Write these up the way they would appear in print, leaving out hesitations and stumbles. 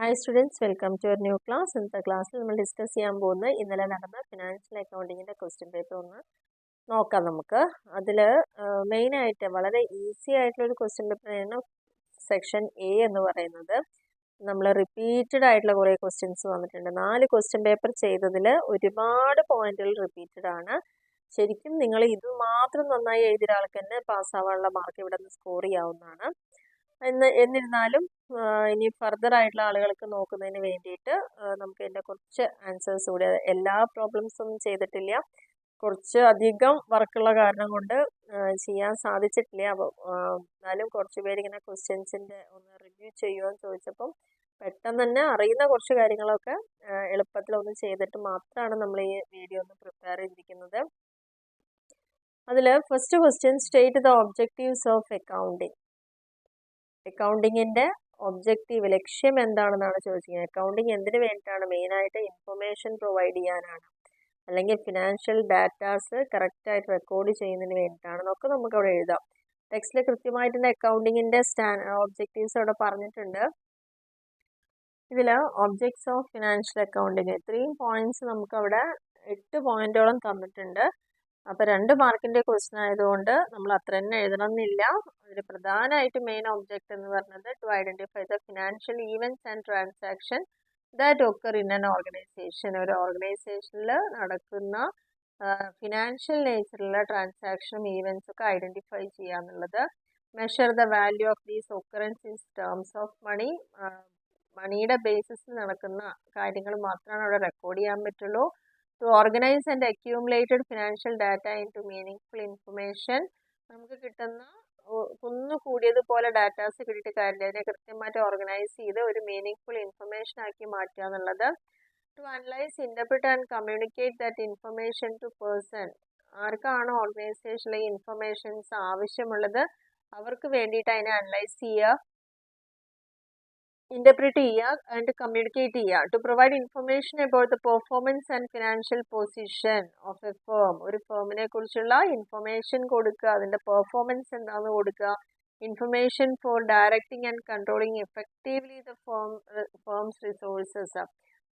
Hi students, welcome to our new class. ഇന്നത്തെ ക്ലാസ്സിൽ നമ്മൾ ഡിസ്കസ് ചെയ്യാൻ പോകുന്നത് ഇന്നലെ നടന്ന ഫിനാൻഷ്യൽ അക്കൗണ്ടിങ്ങിൻ്റെ ക്വസ്റ്റ്യൻ പേപ്പർ ഒന്ന് നോക്കാം നമുക്ക്. അതിൽ മെയിനായിട്ട് വളരെ ഈസി ആയിട്ടുള്ളൊരു ക്വസ്റ്റ്യൻ പേപ്പറാണ് സെക്ഷൻ എ എന്ന് പറയുന്നത്. നമ്മൾ റിപ്പീറ്റഡ് ആയിട്ടുള്ള കുറേ ക്വസ്റ്റ്യൻസ് വന്നിട്ടുണ്ട്. 4 ക്വസ്റ്റ്യൻ പേപ്പർ ചെയ്തതിൽ ഒരുപാട് പോയിന്റുകൾ റിപ്പീറ്റഡ് ആണ്. ശരിക്കും നിങ്ങൾ ഇത് മാത്രം നന്നായി എഴുതിയ ആൾക്ക് തന്നെ പാസ്സാവാനുള്ള മാർക്ക് ഇവിടെ നിന്ന് സ്കോർ ചെയ്യാവുന്നതാണ്. എന്നിരുന്നാലും ഇനി ഫർദർ ആയിട്ടുള്ള ആളുകൾക്ക് നോക്കുന്നതിന് വേണ്ടിയിട്ട് നമുക്ക് ഇതിൻ്റെ കുറച്ച് ആൻസേഴ്സ് കൂടി, എല്ലാ പ്രോബ്ലംസ് ഒന്നും ചെയ്തിട്ടില്ല, കുറച്ച് അധികം വർക്കുള്ള കാരണം കൊണ്ട് ചെയ്യാൻ സാധിച്ചിട്ടില്ല. അപ്പോൾ എന്നാലും കുറച്ച് പേര് ഇങ്ങനെ ക്വസ്റ്റ്യൻസിൻ്റെ ഒന്ന് റിവ്യൂ ചെയ്യുമോ എന്ന് ചോദിച്ചപ്പം പെട്ടെന്ന് തന്നെ അറിയുന്ന കുറച്ച് കാര്യങ്ങളൊക്കെ എളുപ്പത്തിലൊന്ന് ചെയ്തിട്ട് മാത്രമാണ് നമ്മൾ ഈ വീഡിയോ ഒന്ന് പ്രിപ്പയർ ചെയ്തിരിക്കുന്നത്. അതിൽ first question, state the objectives of accounting. അക്കൗണ്ടിങ്ങിൻ്റെ ഒബ്ജക്റ്റീവ്, ലക്ഷ്യം എന്താണെന്നാണ് ചോദിച്ചിരിക്കുന്നത്. അക്കൗണ്ടിങ് എന്തിനു വേണ്ടിയിട്ടാണ്? മെയിനായിട്ട് ഇൻഫർമേഷൻ പ്രൊവൈഡ് ചെയ്യാനാണ്, അല്ലെങ്കിൽ ഫിനാൻഷ്യൽ ഡാറ്റാസ് കറക്റ്റായിട്ട് റെക്കോർഡ് ചെയ്യുന്നതിന് വേണ്ടിയിട്ടാണെന്നൊക്കെ നമുക്ക് അവിടെ എഴുതാം. ടെക്സ്റ്റിൽ കൃത്യമായിട്ട് അക്കൗണ്ടിങ്ങിൻ്റെ ഒബ്ജക്റ്റീവ്സ് അവിടെ പറഞ്ഞിട്ടുണ്ട്. ഇതിൽ ഒബ്ജക്ട്സ് ഓഫ് ഫിനാൻഷ്യൽ അക്കൗണ്ടിങ് ഇത്രയും പോയിന്റ്സ് നമുക്കവിടെ 8 പോയിന്റോളം തന്നിട്ടുണ്ട്. അപ്പോൾ 2 മാർക്കിൻ്റെ ക്വസ്റ്റ്യൻ ആയതുകൊണ്ട് നമ്മൾ അത്ര തന്നെ എഴുതണമെന്നില്ല. അതിൽ പ്രധാനമായിട്ട് മെയിൻ ഒബ്ജക്റ്റ് എന്ന് പറഞ്ഞത് to identify the financial events and transaction that occur in an organization. ഒരു ഓർഗനൈസേഷനിൽ നടക്കുന്ന ഫിനാൻഷ്യൽ നേച്ചറിലുള്ള ട്രാൻസാക്ഷനും ഈവൻറ്റ്സും ഒക്കെ ഐഡൻറ്റിഫൈ ചെയ്യുക എന്നുള്ളത്. Measure the value of these occurrence in terms of money. മണിയുടെ ബേസിസിൽ നടക്കുന്ന കാര്യങ്ങൾ മാത്രമാണ് അവിടെ റെക്കോർഡ് ചെയ്യാൻ പറ്റുള്ളൂ. To organize and accumulated financial data into meaningful information. നമുക്ക് കിട്ടുന്ന കൂടിയതുപോലെ ഡാറ്റാസ് കിട്ടിയിട്ട് കാര്യമില്ല, അതിനെ കൃത്യമായിട്ട് ഓർഗനൈസ് ചെയ്ത് ഒരു മീനിങ് ഫുൾ ഇൻഫർമേഷൻ ആക്കി മാറ്റുക എന്നുള്ളത്. To analyse, interpret and communicate that information to person. ആർക്കാണോ ഓർഗനൈസേഷനിലെ ഇൻഫർമേഷൻസ് ആവശ്യമുള്ളത് അവർക്ക് വേണ്ടിയിട്ട് അതിനെ അനലൈസ് ചെയ്യുക, ഇന്റർപ്രിറ്റ് ചെയ്യുക ആൻഡ് കമ്മ്യൂണിക്കേറ്റ് ചെയ്യുക. To provide information about the performance and financial position of a firm. ഒരു ഫേമിനെ കുറിച്ചുള്ള ഇൻഫർമേഷൻ കൊടുക്കുക, അതിൻ്റെ പെർഫോമൻസ് എന്താണെന്ന് കൊടുക്കുക. Information for directing and controlling effectively the firm's resources.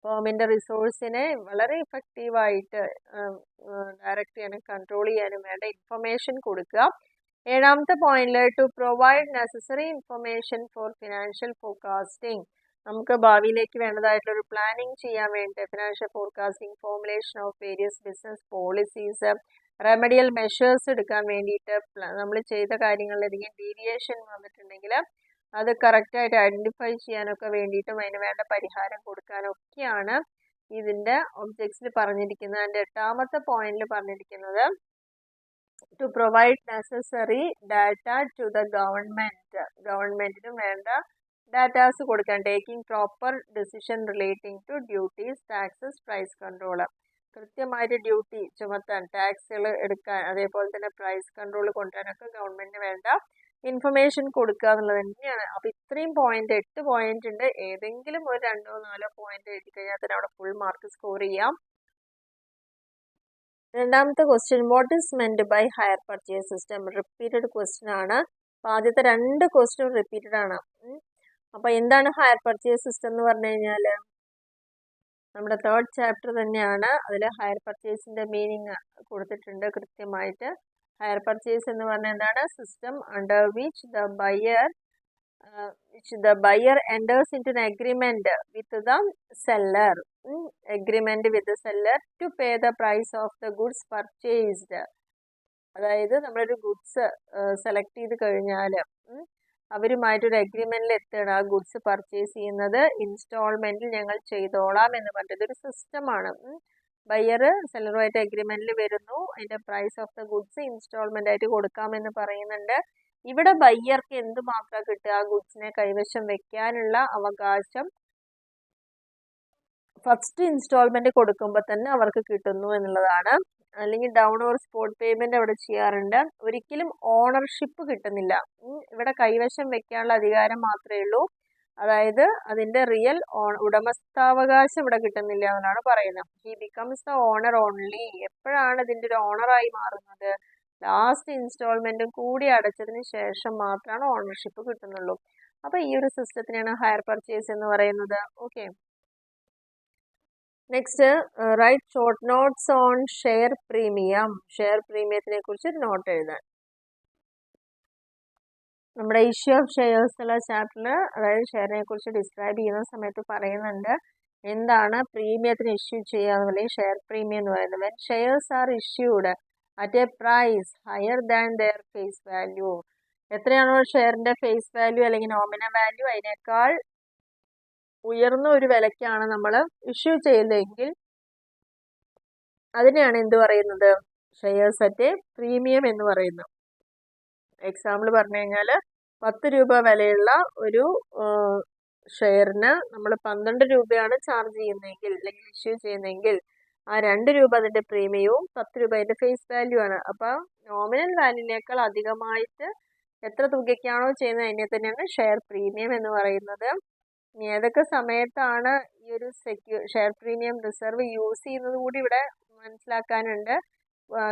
ഫേമിൻ്റെ റിസോഴ്സിനെ വളരെ ഇഫക്റ്റീവായിട്ട് ഡയറക്റ്റ് ചെയ്യാനും കൺട്രോൾ ചെയ്യാനും വേണ്ട ഇൻഫർമേഷൻ കൊടുക്കുക. 7ാമത്തെ പോയിന്റിൽ to provide necessary information for financial forecasting. നമുക്ക് ഭാവിയിലേക്ക് വേണ്ടതായിട്ടുള്ള ഒരു പ്ലാനിങ് ചെയ്യാൻ വേണ്ടി financial forecasting, formulation of various business policies, remedial measures എടുക്കാൻ വേണ്ടിയിട്ട് നമ്മൾ ചെയ്ത കാര്യങ്ങളിൽ ഏതെങ്കിലും ഡീവിയേഷൻ വന്നിട്ടുണ്ടെങ്കിൽ അത് കറക്റ്റായിട്ട് ഐഡൻറ്റിഫൈ ചെയ്യാനൊക്കെ വേണ്ടിയിട്ടും അതിന് വേണ്ട പരിഹാരം കൊടുക്കാനൊക്കെയാണ് ഇതിൻ്റെ ഒബ്ജക്ട്സിൽ പറഞ്ഞിരിക്കുന്നത്. അതിൻ്റെ 8ാമത്തെ പോയിന്റിൽ പറഞ്ഞിരിക്കുന്നത് to provide necessary data to the government. ഗവൺമെൻറ്റിനും വേണ്ട ഡാറ്റാസ് കൊടുക്കാൻ. Taking proper decision relating to duties, taxes, price control. കൃത്യമായിട്ട് ഡ്യൂട്ടി ചുമത്താൻ, ടാക്സുകൾ എടുക്കാൻ, അതേപോലെ തന്നെ പ്രൈസ് കൺട്രോൾ കൊണ്ടുവരാനൊക്കെ ഗവൺമെൻറ്റിന് വേണ്ട ഇൻഫർമേഷൻ കൊടുക്കുക എന്നുള്ളത് തന്നെയാണ്. അപ്പോൾ ഇത്രയും പോയിന്റ്, 8 പോയിന്റ് ഉണ്ട്. ഏതെങ്കിലും ഒരു 2-4 പോയിന്റ് എഴുതി കഴിഞ്ഞാൽ തന്നെ അവിടെ ഫുൾ മാർക്ക് സ്കോർ ചെയ്യാം. 2ാമത്തെ question, what is meant by hire purchase system. Repeated question ആണ്. അപ്പോൾ ആദ്യത്തെ 2 ക്വസ്റ്റ്യൻ റിപ്പീറ്റഡ് ആണ്. അപ്പോൾ എന്താണ് ഹയർ പർച്ചേസ് സിസ്റ്റം എന്ന് പറഞ്ഞു കഴിഞ്ഞാൽ നമ്മുടെ 3rd ചാപ്റ്റർ തന്നെയാണ്. അതിൽ ഹയർ പർച്ചേസിൻ്റെ മീനിങ് കൊടുത്തിട്ടുണ്ട് കൃത്യമായിട്ട്. ഹയർ പർച്ചേസ് എന്ന് പറഞ്ഞാൽ എന്താണ്? System under which the buyer enters into an agreement with the seller. Agreement with the seller to pay the price of the goods purchased. അതായത് നമ്മളൊരു ഗുഡ്സ് സെലക്ട് ചെയ്ത് കഴിഞ്ഞാൽ അവരുമായിട്ടൊരു അഗ്രിമെൻറ്റിൽ എത്തുകയാണ്. ആ ഗുഡ്സ് പർച്ചേസ് ചെയ്യുന്നത് ഇൻസ്റ്റാൾമെൻറ്റിൽ ഞങ്ങൾ ചെയ്തോളാം എന്ന് പറഞ്ഞത് ഒരു സിസ്റ്റമാണ്. ബയ്യർ സെല്ലറുമായിട്ട് അഗ്രിമെൻറ്റിൽ വരുന്നു, അതിൻ്റെ price of the goods instalment ആയിട്ട് കൊടുക്കാമെന്ന് പറയുന്നുണ്ട്. ഇവിടെ ബയ്യർക്ക് എന്ത് മാത്രം കിട്ടുക? ആ ഗുഡ്സിനെ കൈവശം വെക്കാനുള്ള അവകാശം ഫസ്റ്റ് ഇൻസ്റ്റാൾമെന്റ് കൊടുക്കുമ്പോൾ തന്നെ അവർക്ക് കിട്ടുന്നു എന്നുള്ളതാണ്. അല്ലെങ്കിൽ ഡൗൺ ഓർ സ്പോട്ട് പേയ്മെന്റ് അവിടെ ചെയ്യാറുണ്ട്. ഒരിക്കലും ഓണർഷിപ്പ് കിട്ടുന്നില്ല. ഇവിടെ കൈവശം വെക്കാനുള്ള അധികാരം മാത്രമേ ഉള്ളൂ. അതായത് അതിൻ്റെ റിയൽ ഉടമസ്ഥാവകാശം ഇവിടെ കിട്ടുന്നില്ല എന്നാണ് പറയുന്നത്. He becomes the owner only. എപ്പോഴാണ് ഇതിൻ്റെ ഒരു ഓണറായി മാറുന്നത്? ലാസ്റ്റ് ഇൻസ്റ്റാൾമെൻറ്റും കൂടി അടച്ചതിന് ശേഷം മാത്രമാണ് ഓണർഷിപ്പ് കിട്ടുന്നുള്ളൂ. അപ്പോൾ ഈ ഒരു സിസ്റ്റത്തിനാണ് ഹയർ പർച്ചേസ് എന്ന് പറയുന്നത്. Okay, next write short notes on share premium. Share പ്രീമിയത്തിനെ കുറിച്ച് ഒരു നോട്ട് എഴുതാൻ. നമ്മുടെ ഇഷ്യൂ ഓഫ് ഷെയർസ് ഉള്ള ചാപ്റ്ററിൽ, അതായത് ഷെയറിനെ കുറിച്ച് ഡിസ്ക്രൈബ് ചെയ്യുന്ന സമയത്ത് പറയുന്നുണ്ട് എന്താണ് പ്രീമിയത്തിന് ഇഷ്യൂ ചെയ്യുക എന്നുള്ളത്. ഷെയർ പ്രീമിയം എന്ന് പറയുന്നത് when shares are issued at a price higher than their face value. എത്രയാണോ ഷെയറിന്റെ ഫേസ് വാല്യൂ അല്ലെങ്കിൽ നോമിനൽ വാല്യൂ, അതിനേക്കാൾ ഉയർന്ന ഒരു വിലയ്ക്കാണ് നമ്മൾ ഇഷ്യൂ ചെയ്യുന്നതെങ്കിൽ അതിനെയാണ് എന്ത് പറയുന്നത്? ഷെയർസ് അറ്റ് എ പ്രീമിയം എന്ന് പറയുന്നത്. എക്സാമ്പിൾ പറഞ്ഞു കഴിഞ്ഞാൽ 10 രൂപ വിലയുള്ള ഒരു ഷെയറിന് നമ്മൾ 12 രൂപയാണ് ചാർജ് ചെയ്യുന്നതെങ്കിൽ അല്ലെങ്കിൽ ഇഷ്യൂ ചെയ്യുന്നതെങ്കിൽ ആ 2 രൂപ അതിന്റെ പ്രീമിയവും 10 രൂപ അതിന്റെ ഫേസ് വാല്യൂ ആണ്. അപ്പോൾ നോമിനൽ വാല്യൂവിനേക്കാൾ അധികമായിട്ട് എത്ര തുകയ്ക്കാണോ ചെയ്യുന്നത് അതിനെ തന്നെയാണ് ഷെയർ പ്രീമിയം എന്ന് പറയുന്നത്. ഇനി ഏതൊക്കെ സമയത്താണ് ഈ ഒരു ഷെയർ പ്രീമിയം റിസർവ് യൂസ് ചെയ്യുന്നത് കൂടി ഇവിടെ മനസ്സിലാക്കാനുണ്ട്.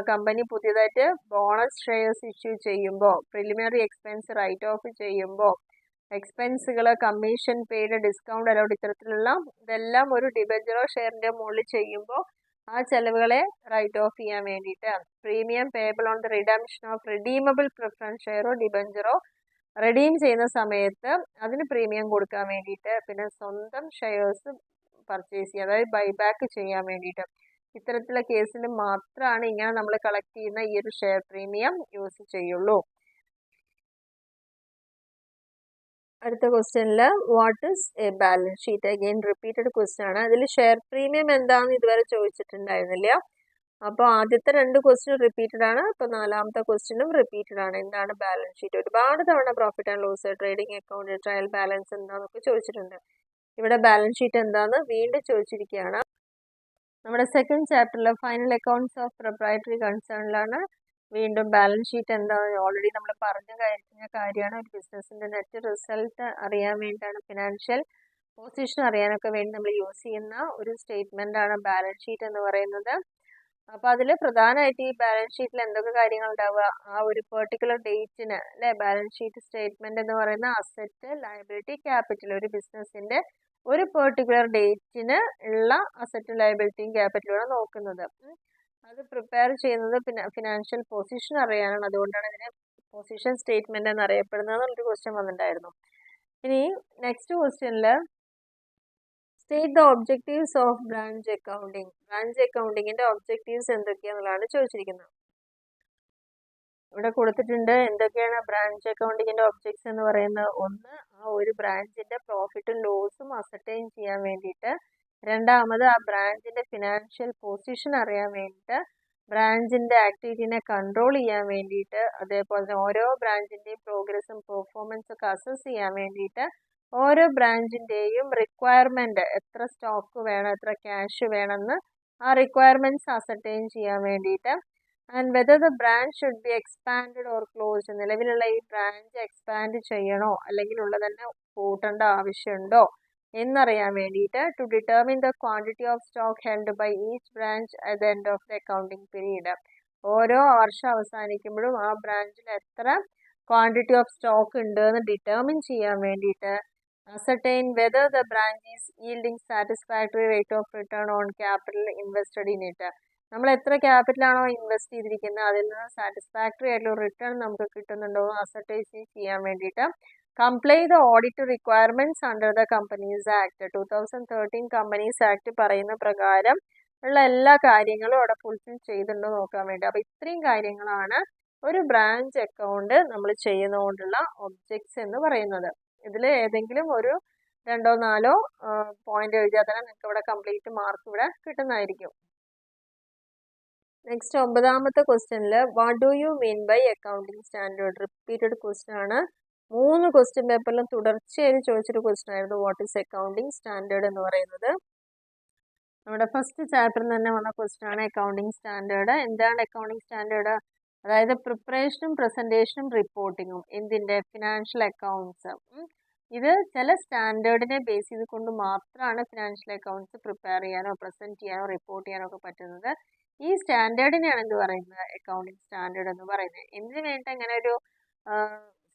കമ്പനി പുതിയതായിട്ട് ബോണസ് ഷെയർസ് ഇഷ്യൂ ചെയ്യുമ്പോൾ, പ്രിലിമിനറി എക്സ്പെൻസ് റൈറ്റ് ഓഫ് ചെയ്യുമ്പോൾ, എക്സ്പെൻസുകൾ, കമ്മീഷൻ പെയ്ഡ്, ഡിസ്കൗണ്ട് അലൗഡ്, ഇത്തരത്തിലുള്ള ഇതെല്ലാം ഒരു ഡിബഞ്ചറോ ഷെയറിന്റെ മുകളിൽ ചെയ്യുമ്പോൾ ആ ചെലവുകളെ റൈറ്റ് ഓഫ് ചെയ്യാൻ വേണ്ടിയിട്ട്. Premium payable on the redemption of redeemable preference ഷെയറോ ഡിബഞ്ചറോ റിഡീം ചെയ്യുന്ന സമയത്ത് അതിന് പ്രീമിയം കൊടുക്കാൻ വേണ്ടിയിട്ട്. പിന്നെ സ്വന്തം ഷെയർസ് പർച്ചേസ് ചെയ്യുക, അതായത് ബൈബാക്ക് ചെയ്യാൻ വേണ്ടിയിട്ട്. ഇത്തരത്തിലുള്ള കേസിൽ മാത്രമാണ് ഇങ്ങനെ നമ്മൾ കളക്ട് ചെയ്യുന്ന ഈ ഒരു ഷെയർ പ്രീമിയം യൂസ് ചെയ്യുള്ളൂ. അടുത്ത ക്വസ്റ്റ്യനിൽ what is A balance sheet? Again repeated question ആണ്. അതിൽ ഷെയർ പ്രീമിയം എന്താണെന്ന് ഇതുവരെ ചോദിച്ചിട്ടുണ്ടായിരുന്നില്ല. അപ്പോൾ ആദ്യത്തെ 2 ക്വസ്റ്റ്യൻ റിപ്പീറ്റഡ് ആണ്. അപ്പോൾ 4ാമത്തെ ക്വസ്റ്റ്യനും റിപ്പീറ്റഡ് ആണ്. എന്താണ് ബാലൻസ് ഷീറ്റ്? ഒരുപാട് തവണ profit and loss, trading account, trial balance എന്താണെന്നൊക്കെ ചോദിച്ചിട്ടുണ്ട്. ഇവിടെ ബാലൻസ് ഷീറ്റ് എന്താണെന്ന് വീണ്ടും ചോദിച്ചിരിക്കുകയാണ്. നമ്മുടെ സെക്കൻഡ് ചാപ്റ്ററിൽ ഫൈനൽ അക്കൗണ്ട്സ് ഓഫ് പ്രൊപ്രൈറ്ററി കൺസേണിലാണ് വീണ്ടും ബാലൻസ് ഷീറ്റ് എന്താണെന്ന് ഓൾറെഡി നമ്മൾ പറഞ്ഞു കഴിഞ്ഞ കാര്യമാണ്. ഒരു ബിസിനസ്സിന്റെ നെറ്റ് റിസൾട്ട് അറിയാൻ വേണ്ടിയിട്ടാണ്, ഫിനാൻഷ്യൽ പൊസിഷൻ അറിയാനൊക്കെ വേണ്ടി നമ്മൾ യൂസ് ചെയ്യുന്ന ഒരു സ്റ്റേറ്റ്മെന്റ് ആണ് ബാലൻസ് ഷീറ്റ് എന്ന് പറയുന്നത്. അപ്പോൾ അതിൽ പ്രധാനമായിട്ട് ഈ ബാലൻസ് ഷീറ്റിൽ എന്തൊക്കെ കാര്യങ്ങൾ ഉണ്ടാവുക, ആ ഒരു പെർട്ടിക്കുലർ ഡേറ്റിന് അല്ലെ ബാലൻസ് ഷീറ്റ് സ്റ്റേറ്റ്മെന്റ് എന്ന് പറയുന്ന അസറ്റ്, ലയബിലിറ്റി, ക്യാപിറ്റൽ, ഒരു ബിസിനസിന്റെ ഒരു പെർട്ടിക്കുലർ ഡേറ്റിന് ഉള്ള അസറ്റ്, ലയബിലിറ്റിയും ക്യാപിറ്റലുമാണ് നോക്കുന്നത്. അത് പ്രിപ്പയർ ചെയ്യുന്നത് ഫിനാൻഷ്യൽ പൊസിഷൻ അറിയാനാണ്. അതുകൊണ്ടാണ് ഇതിനെ പൊസിഷൻ സ്റ്റേറ്റ്മെന്റ് എന്നറിയപ്പെടുന്നത് എന്നൊരു ക്വസ്റ്റ്യൻ വന്നിട്ടുണ്ടായിരുന്നു. ഇനി നെക്സ്റ്റ് ക്വസ്റ്റ്യനിൽ state the objectives of branch accounting. Branch അക്കൗണ്ടിങ്ങിന്റെ ഒബ്ജക്റ്റീവ്സ് എന്തൊക്കെയാണെന്നുള്ളതാണ് ചോദിച്ചിരിക്കുന്നത്. ഇവിടെ കൊടുത്തിട്ടുണ്ട് എന്തൊക്കെയാണ് ബ്രാഞ്ച് അക്കൗണ്ടിങ്ങിന്റെ ഒബ്ജക്ട്സ് എന്ന് പറയുന്നത്. ഒന്ന്, ആ ഒരു ബ്രാഞ്ചിന്റെ പ്രോഫിറ്റും ലോസും അസർട്ടൈൻ ചെയ്യാൻ വേണ്ടിയിട്ട്. രണ്ടാമത്, ആ ബ്രാഞ്ചിന്റെ ഫിനാൻഷ്യൽ പൊസിഷൻ അറിയാൻ വേണ്ടിയിട്ട്. ബ്രാഞ്ചിന്റെ ആക്ടിവിറ്റിനെ കൺട്രോൾ ചെയ്യാൻ വേണ്ടിയിട്ട്. അതേപോലെ തന്നെ ഓരോ ബ്രാഞ്ചിന്റെയും പ്രോഗ്രസും പെർഫോമൻസും ഒക്കെ അസസ് ചെയ്യാൻ വേണ്ടിയിട്ട്. ഓരോ ബ്രാഞ്ചിന്റെയും റിക്വയർമെന്റ്, എത്ര സ്റ്റോക്ക് വേണം, എത്ര ക്യാഷ് വേണമെന്ന് ആ റിക്വയർമെന്റ്സ് അസർട്ടൈൻ ചെയ്യാൻ വേണ്ടിയിട്ട്. And whether the branch should be expanded or closed, നിലവിലുള്ള ഈ ബ്രാഞ്ച് എക്സ്പാൻഡ് ചെയ്യണോ അല്ലെങ്കിൽ ഉള്ളത് തന്നെ കൂട്ടേണ്ട ആവശ്യമുണ്ടോ എന്നറിയാൻ വേണ്ടിയിട്ട്. To determine the quantity of stock held by each branch at the end of the accounting period. ഓരോ വർഷം അവസാനിക്കുമ്പോഴും ആ ബ്രാഞ്ചിൽ എത്ര ക്വാണ്ടിറ്റി ഓഫ് സ്റ്റോക്ക് ഉണ്ട് എന്ന് ഡിറ്റർമിൻ ചെയ്യാൻ വേണ്ടിയിട്ട്. ascertain whether the branch is yielding satisfactory rate of return on capital invested in it. നമ്മൾ എത്ര ക്യാപിറ്റലാണോ ഇൻവെസ്റ്റ് ചെയ്തിരിക്കുന്നത് അതിൽ നിന്ന് സാറ്റിസ്ഫാക്ടറി ആയിട്ടുള്ള റിട്ടേൺ നമുക്ക് കിട്ടുന്നുണ്ടോ അസർട്ടൈൻ ചെയ്യാൻ വേണ്ടിയിട്ട്. Comply the audit requirements under the companies act. 2013 companies act പറയുന്ന പ്രകാരം ഉള്ള എല്ലാ കാര്യങ്ങളും അവിടെ ഫുൾഫിൽ ചെയ്തിട്ടുണ്ടോ നോക്കാൻ വേണ്ടി. അപ്പോൾ ഇത്രയും കാര്യങ്ങളാണ് ഒരു ബ്രാഞ്ച് അക്കൗണ്ട് നമ്മൾ ചെയ്യുന്നതുകൊണ്ടുള്ള ഒബ്ജക്ട്സ് എന്ന് പറയുന്നത്. ഇതിൽ ഏതെങ്കിലും ഒരു 2 or 4 പോയിന്റ് എഴുതിയാൽ തന്നെ നിങ്ങൾക്ക് ഇവിടെ കംപ്ലീറ്റ് മാർക്ക് ഇവിടെ കിട്ടുന്നതായിരിക്കും. നെക്സ്റ്റ് 9ാമത്തെ ക്വസ്റ്റ്യനിൽ what do you mean by accounting standard? Repeated question ആണ്. 3 ക്വസ്റ്റ്യൻ പേപ്പറിലും തുടർച്ചയായി ചോദിച്ചൊരു ക്വസ്റ്റ്യൻ ആയിരുന്നു വാട്ട് ഈസ് അക്കൗണ്ടിങ് സ്റ്റാൻഡേർഡ് എന്ന് പറയുന്നത്. നമ്മുടെ ഫസ്റ്റ് ചാപ്റ്ററിൽ തന്നെ വന്ന ക്വസ്റ്റ്യൻ ആണ് അക്കൗണ്ടിങ് സ്റ്റാൻഡേർഡ്. എന്താണ് അക്കൗണ്ടിങ് സ്റ്റാൻഡേർഡ്? അതായത് പ്രിപ്പറേഷനും പ്രസന്റേഷനും റിപ്പോർട്ടിങ്ങും എന്തിൻ്റെ ഫിനാൻഷ്യൽ അക്കൗണ്ട്സ്. ഇത് ചില സ്റ്റാൻഡേർഡിനെ ബേസ് ചെയ്തുകൊണ്ട് മാത്രമാണ് ഫിനാൻഷ്യൽ അക്കൗണ്ട്സ് പ്രിപ്പയർ ചെയ്യാനോ പ്രസന്റ് ചെയ്യാനോ റിപ്പോർട്ട് ചെയ്യാനോ ഒക്കെ പറ്റുന്നത്. ഈ സ്റ്റാൻഡേർഡിനെയാണ് എന്ത് പറയുന്നത് അക്കൗണ്ടിങ് സ്റ്റാൻഡേർഡ് എന്ന് പറയുന്നത്. എന്തിനു വേണ്ടിയിട്ട് അങ്ങനെ ഒരു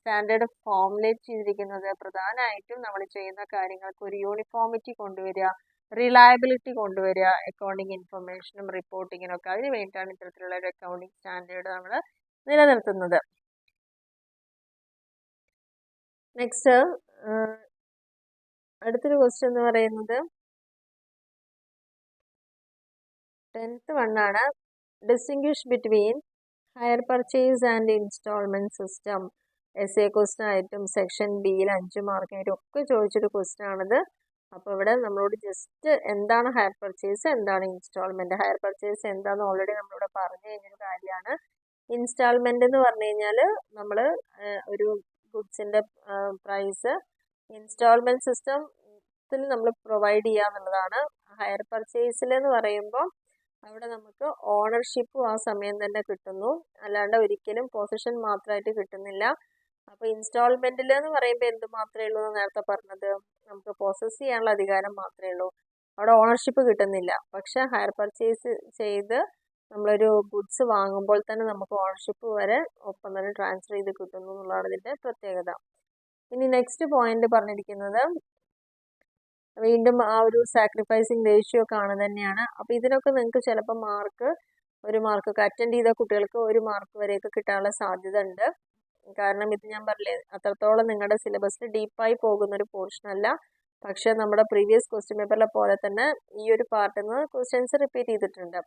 സ്റ്റാൻഡേർഡ് ഫോർമുലേറ്റ് ചെയ്തിരിക്കുന്നത്? പ്രധാനമായിട്ടും നമ്മൾ ചെയ്യുന്ന കാര്യങ്ങൾക്ക് ഒരു യൂണിഫോമിറ്റി കൊണ്ടുവരിക, റിലയബിലിറ്റി കൊണ്ടുവരിക, അക്കൗണ്ടിങ് ഇൻഫർമേഷനും റിപ്പോർട്ടിങ്ങിനും ഒക്കെ. അതിന് വേണ്ടിയിട്ടാണ് ഇത്തരത്തിലുള്ള ഒരു അക്കൗണ്ടിങ് സ്റ്റാൻഡേർഡ് നമ്മൾ നിലനിർത്തുന്നത്. നെക്സ്റ്റ് അടുത്തൊരു ക്വസ്റ്റ്യൻ എന്ന് പറയുന്നത് 10th വണ്ണാണ്. Distinguish between hire purchase and instalment system. As a question ആയിട്ടും സെക്ഷൻ ബിയിൽ 5 മാർക്കിനായിട്ടും ഒക്കെ ചോദിച്ചൊരു ക്വസ്റ്റ്യൻ ആണിത്. അപ്പോൾ ഇവിടെ നമ്മളോട് ജസ്റ്റ് എന്താണ് ഹയർ പർച്ചേസ്, എന്താണ് ഇൻസ്റ്റാൾമെന്റ്. ഹയർ പർച്ചേസ് എന്താണെന്ന് ഓൾറെഡി നമ്മളിവിടെ പറഞ്ഞു കഴിഞ്ഞൊരു കാര്യമാണ്. ഇൻസ്റ്റാൾമെന്റ് എന്ന് പറഞ്ഞു കഴിഞ്ഞാൽ നമ്മൾ ഒരു ഗുഡ്സിന്റെ പ്രൈസ് ഇൻസ്റ്റാൾമെന്റ് സിസ്റ്റത്തിൽ നമ്മൾ പ്രൊവൈഡ് ചെയ്യുക എന്നുള്ളതാണ്. ഹയർ പർച്ചേസിൽ എന്ന് പറയുമ്പോൾ അവിടെ നമുക്ക് ഓണർഷിപ്പും ആ സമയം തന്നെ കിട്ടുന്നു, അല്ലാണ്ട് ഒരിക്കലും പൊസിഷൻ മാത്രമായിട്ട് കിട്ടുന്നില്ല. അപ്പോൾ ഇൻസ്റ്റാൾമെന്റിൽ എന്ന് പറയുമ്പോൾ എന്ത് മാത്രമേ ഉള്ളൂ എന്ന് നേരത്തെ പറഞ്ഞത്, നമുക്ക് പ്രോസസ് ചെയ്യാനുള്ള അധികാരം മാത്രമേ ഉള്ളൂ, അവിടെ ഓണർഷിപ്പ് കിട്ടുന്നില്ല. പക്ഷെ ഹയർ പർച്ചേസ് ചെയ്ത് നമ്മളൊരു ഗുഡ്സ് വാങ്ങുമ്പോൾ തന്നെ നമുക്ക് ഓണർഷിപ്പ് വരെ ഒപ്പം തന്നെ ട്രാൻസ്ഫർ ചെയ്ത് കിട്ടുന്നു എന്നുള്ളതാണ് ഇതിൻ്റെ പ്രത്യേകത. ഇനി നെക്സ്റ്റ് പോയിന്റ് പറഞ്ഞിരിക്കുന്നത് വീണ്ടും ആ ഒരു സാക്രിഫൈസിങ് റേഷ്യോ കാണുക തന്നെയാണ്. അപ്പോൾ ഇതിനൊക്കെ നിങ്ങൾക്ക് ചിലപ്പോൾ ഒരു മാർക്കൊക്കെ അറ്റൻഡ് ചെയ്ത കുട്ടികൾക്ക് 1 മാർക്ക് വരെയൊക്കെ കിട്ടാനുള്ള സാധ്യത ഉണ്ട്. കാരണം ഇത് ഞാൻ പറഞ്ഞില്ലേ, അത്രത്തോളം നിങ്ങളുടെ സിലബസിൽ ഡീപ്പായി പോകുന്നൊരു പോർഷൻ അല്ല. പക്ഷെ നമ്മുടെ പ്രീവിയസ് ക്വസ്റ്റ്യൻ പേപ്പറിലെ പോലെ തന്നെ ഈ ഒരു പാർട്ടിൽ നിന്ന് ക്വസ്റ്റ്യൻസ് റിപ്പീറ്റ് ചെയ്തിട്ടുണ്ട്.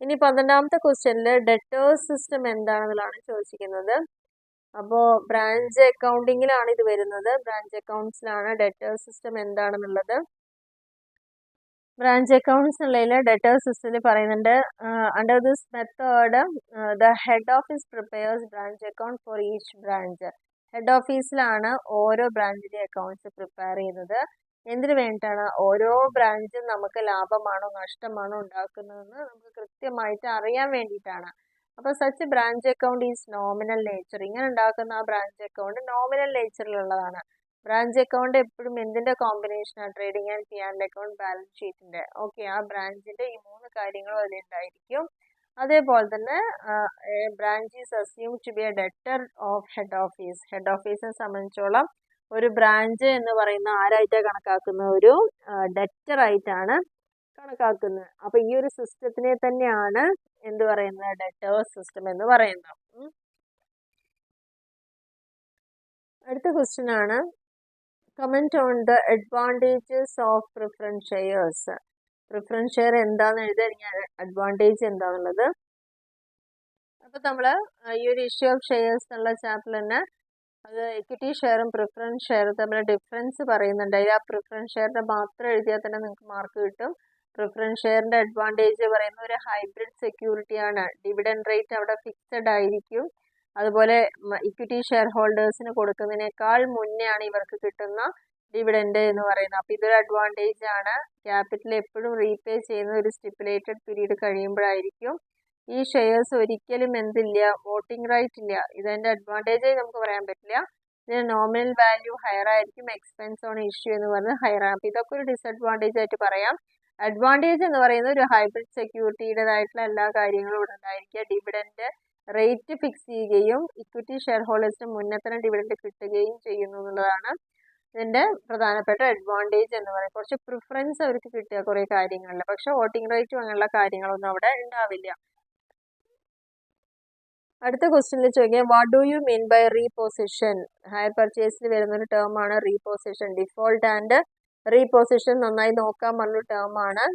ഇനി 12ാമത്തെ ക്വസ്റ്റ്യനിൽ ഡെറ്റേഴ്സ് സിസ്റ്റം എന്താണെന്നുള്ളതാണ് ചോദിച്ചിരിക്കുന്നത്. അപ്പോൾ ബ്രാഞ്ച് അക്കൗണ്ടിങ്ങിലാണ് ഇത് വരുന്നത്. ബ്രാഞ്ച് അക്കൗണ്ട്സിലാണ് ഡെറ്റേഴ്സ് സിസ്റ്റം എന്താണെന്നുള്ളത്. ബ്രാഞ്ച് അക്കൗണ്ട്സ് ഉള്ളതിൽ ഡെറ്റേഴ്സ് സിസ്റ്റത്തിൽ പറയുന്നുണ്ട്, under this method the head office prepares branch account for each branch. Head ഓഫീസിലാണ് ഓരോ ബ്രാഞ്ചിന്റെ അക്കൗണ്ട്സ് പ്രിപ്പയർ ചെയ്യുന്നത്. എന്തിനു വേണ്ടിയിട്ടാണ്? ഓരോ ബ്രാഞ്ചും നമുക്ക് ലാഭമാണോ നഷ്ടമാണോ ഉണ്ടാക്കുന്നതെന്ന് നമുക്ക് കൃത്യമായിട്ട് അറിയാൻ വേണ്ടിയിട്ടാണ്. അപ്പോൾ such branch account is nominal nature. ഇങ്ങനെ ഉണ്ടാക്കുന്ന ആ ബ്രാഞ്ച് അക്കൗണ്ട് നോമിനൽ നേച്ചറിലുള്ളതാണ്. ബ്രാഞ്ച് അക്കൗണ്ട് എപ്പോഴും എന്തിന്റെ കോമ്പിനേഷനാണ്? Trading and P and account, balance ഷീറ്റിന്റെ. ഓക്കെ, ആ ബ്രാഞ്ചിന്റെ ഈ 3 കാര്യങ്ങളും അതിലുണ്ടായിരിക്കും. അതേപോലെ തന്നെ branch is assume to be a debtor of head office. Head ഓഫീസിനെ സംബന്ധിച്ചോളം ഒരു ബ്രാഞ്ച് എന്ന് പറയുന്ന ആരായിട്ടാണ് കണക്കാക്കുന്നത്? ഒരു ഡെറ്റർ ആയിട്ടാണ് കണക്കാക്കുന്നത്. അപ്പൊ ഈ ഒരു സിസ്റ്റത്തിനെ തന്നെയാണ് എന്ത് പറയുന്നത്? ഡെറ്റേഴ്സ് സിസ്റ്റം എന്ന് പറയുന്നത്. അടുത്ത ക്വസ്റ്റ്യൻ ആണ്, comment on the advantages of preference shares. Preference share എന്താണെന്ന് എഴുതാൻ അഡ്വാൻറ്റേജ് എന്താണുള്ളത്. അപ്പൊ നമ്മള് ഈ ഒരു ഇഷ്യൂ ഓഫ് ഷെയർസ് എന്നുള്ള ചാപ്റ്ററിൽ തന്നെ അത് ഇക്വിറ്റി ഷെയറും പ്രിഫറൻസ് ഷെയറും തമ്മിൽ ഡിഫറൻസ് പറയുന്നുണ്ട്. അതിൽ ആ പ്രിഫറൻസ് ഷെയറിന്റെ മാത്രം എഴുതിയാൽ തന്നെ നിങ്ങൾക്ക് മാർക്ക് കിട്ടും. പ്രിഫറൻസ് ഷെയറിന്റെ അഡ്വാൻറ്റേജ് പറയുന്ന ഒരു ഹൈബ്രിഡ് സെക്യൂരിറ്റി ആണ്. ഡിവിഡൻഡ് റേറ്റ് അവിടെ ഫിക്സഡ് ആയിരിക്കും. അതുപോലെ ഇക്വിറ്റി ഷെയർ ഹോൾഡേഴ്സിന് കൊടുക്കുന്നതിനേക്കാൾ മുന്നേ ആണ് ഇവർക്ക് കിട്ടുന്ന ഡിവിഡൻഡ് എന്ന് പറയുന്നത്. അപ്പോൾ ഇതൊരു അഡ്വാൻറ്റേജ് ആണ്. ക്യാപിറ്റൽ എപ്പോഴും റീപേ ചെയ്യുന്ന ഒരു സ്റ്റിപ്പുലേറ്റഡ് പീരീഡ് കഴിയുമ്പോഴായിരിക്കും. ഈ ഷെയർസ് ഒരിക്കലും എന്തില്ല, വോട്ടിംഗ് റൈറ്റ് ഇല്ല. ഇതിന്റെ അഡ്വാൻറ്റേജ് നമുക്ക് പറയാൻ പറ്റില്ല. ഇതിന് നോമിനൽ വാല്യൂ ഹയർ ആയിരിക്കും, എക്സ്പെൻസ് ഓൺ ഇഷ്യൂ എന്ന് പറഞ്ഞാൽ ഹയർ ആണ്. അപ്പോൾ ഇതൊക്കെ ഒരു ഡിസഡ്വാൻറ്റേജ് ആയിട്ട് പറയാം. അഡ്വാൻറ്റേജ് എന്ന് പറയുന്നത് ഒരു ഹൈബ്രിഡ് സെക്യൂരിറ്റിയുടേതായിട്ടുള്ള എല്ലാ കാര്യങ്ങളും ഇവിടെ ഉണ്ടായിരിക്കുക. ഡിവിഡൻഡ് റേറ്റ് ഫിക്സ് ചെയ്യുകയും ഇക്വിറ്റി ഷെയർ ഹോൾഡേഴ്സിന് മുന്നേ തന്നെ ഡിവിഡൻഡ് കിട്ടുകയും ചെയ്യുന്നു എന്നുള്ളതാണ് ഇതിന്റെ പ്രധാനപ്പെട്ട അഡ്വാൻറ്റേജ് എന്ന് പറയുന്നത്. കുറച്ച് പ്രിഫറൻസ് അവർക്ക് കിട്ടുക കുറേ കാര്യങ്ങളിൽ, പക്ഷെ വോട്ടിംഗ് റേറ്റും അങ്ങനെയുള്ള കാര്യങ്ങളൊന്നും അവിടെ ഉണ്ടാവില്ല. അടുത്ത ക്വസ്റ്റ്യനിൽ ചോദിക്കാം, what do you mean by repossession. ഹയർ പർച്ചേസിൽ വരുന്ന ഒരു ടേം ആണ് റീപൊസിഷൻ. ഡിഫോൾട്ട് ആൻഡ് റീപൊസിഷൻ നന്നായി നോക്കാൻ പറഞ്ഞൊരു ടേം ആണ്.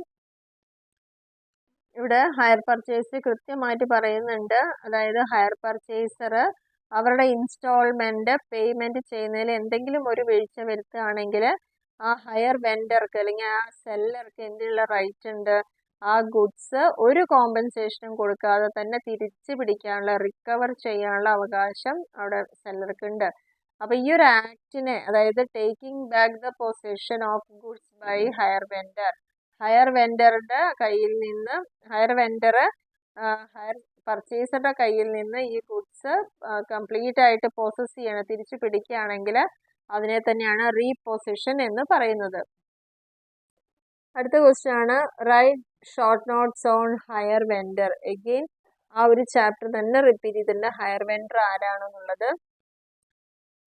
ഇവിടെ ഹയർ പർച്ചേസ് കൃത്യമായിട്ട് പറയുന്നുണ്ട്. അതായത് ഹയർ പർച്ചേസർ അവരുടെ ഇൻസ്റ്റാൾമെന്റ് പേയ്മെന്റ് ചെയ്യുന്നതിൽ എന്തെങ്കിലും ഒരു വീഴ്ച വരുത്തുകയാണെങ്കിൽ ആ ഹയർ വെൻഡർക്ക് അല്ലെങ്കിൽ ആ സെല്ലർക്ക് എന്തിനുള്ള റൈറ്റ് ഉണ്ട്? ആ ഗുഡ്സ് ഒരു കോമ്പൻസേഷനും കൊടുക്കാതെ തന്നെ തിരിച്ചു പിടിക്കാനുള്ള, റിക്കവർ ചെയ്യാനുള്ള അവകാശം അവിടെ സെല്ലർക്ക് ഉണ്ട്. അപ്പൊ ഈ ഒരു ആക്ടിനെ, അതായത് taking back the possession of goods by hire vendor, hire വെൻഡറുടെ കയ്യിൽ നിന്ന് ഹയർ പർച്ചേസറുടെ കയ്യിൽ നിന്ന് ഈ ഗുഡ്സ് കംപ്ലീറ്റ് ആയിട്ട് പ്രോസസ് ചെയ്യണം, തിരിച്ചു പിടിക്കുകയാണെങ്കിൽ അതിനെ തന്നെയാണ് റീപൊസിഷൻ എന്ന് പറയുന്നത്. അടുത്ത ക്വസ്റ്റ്യൻ ആണ്, right short notes on higher vendor. Again ആ ഒരു ചാപ്റ്റർ തന്നെ റിപ്പീറ്റ് ചെയ്തിട്ടുണ്ട്, ഹയർ വെൻഡർ ആരാണെന്നുള്ളത്.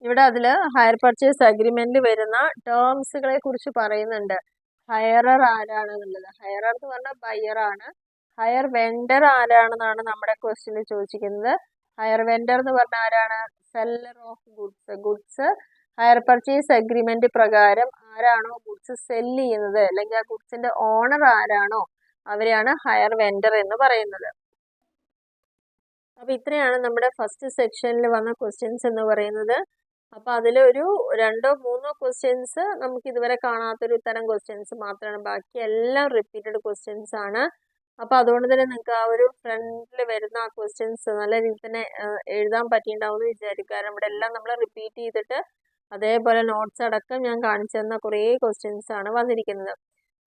ഇവിടെ അതിൽ ഹയർ പർച്ചേസ് അഗ്രിമെന്റിൽ വരുന്ന ടേംസുകളെ കുറിച്ച് പറയുന്നുണ്ട്. ഹയറർ ആരാണെന്നുള്ളത്. ഹയറർ എന്ന് പറഞ്ഞാൽ ബയർ ആണ്. ഹയർ വെൻഡർ ആരാണെന്നാണ് നമ്മുടെ ക്വസ്റ്റ്യനിൽ ചോദിച്ചിരിക്കുന്നത്. ഹയർ വെൻഡർ എന്ന് പറഞ്ഞാൽ ആരാണ്? Seller of goods. Goods higher purchase agreement പ്രകാരം ആരാണോ ഗുഡ്സ് സെല്ല് ചെയ്യുന്നത്, അല്ലെങ്കിൽ ആ ഗുഡ്സിന്റെ ഓണർ ആരാണോ അവരെയാണ് ഹയർ വെൻഡർ എന്ന് പറയുന്നത്. അപ്പൊ ഇത്രയാണ് നമ്മുടെ ഫസ്റ്റ് സെക്ഷനിൽ വന്ന ക്വസ്റ്റ്യൻസ് എന്ന് പറയുന്നത്. അപ്പൊ അതിലൊരു 2-3 ക്വസ്റ്റ്യൻസ് നമുക്ക് ഇതുവരെ കാണാത്തൊരു തരം ക്വസ്റ്റ്യൻസ് മാത്രമാണ്. ബാക്കി എല്ലാം റിപ്പീറ്റഡ് ക്വസ്റ്റ്യൻസ് ആണ്. അപ്പൊ അതുകൊണ്ട് തന്നെ നിങ്ങൾക്ക് ആ ഒരു ഫ്രണ്ടിൽ വരുന്ന ആ ക്വസ്റ്റ്യൻസ് നല്ല രീതിയിൽ തന്നെ എഴുതാൻ പറ്റിയിട്ടുണ്ടാവും എന്ന് വിചാരിക്കും. കാരണം ഇവിടെ എല്ലാം നമ്മൾ റിപ്പീറ്റ് ചെയ്തിട്ട് അതേപോലെ നോട്ട്സ് അടക്കം ഞാൻ കാണിച്ചു തന്ന കുറേ ക്വസ്റ്റ്യൻസ് ആണ് വന്നിരിക്കുന്നത്.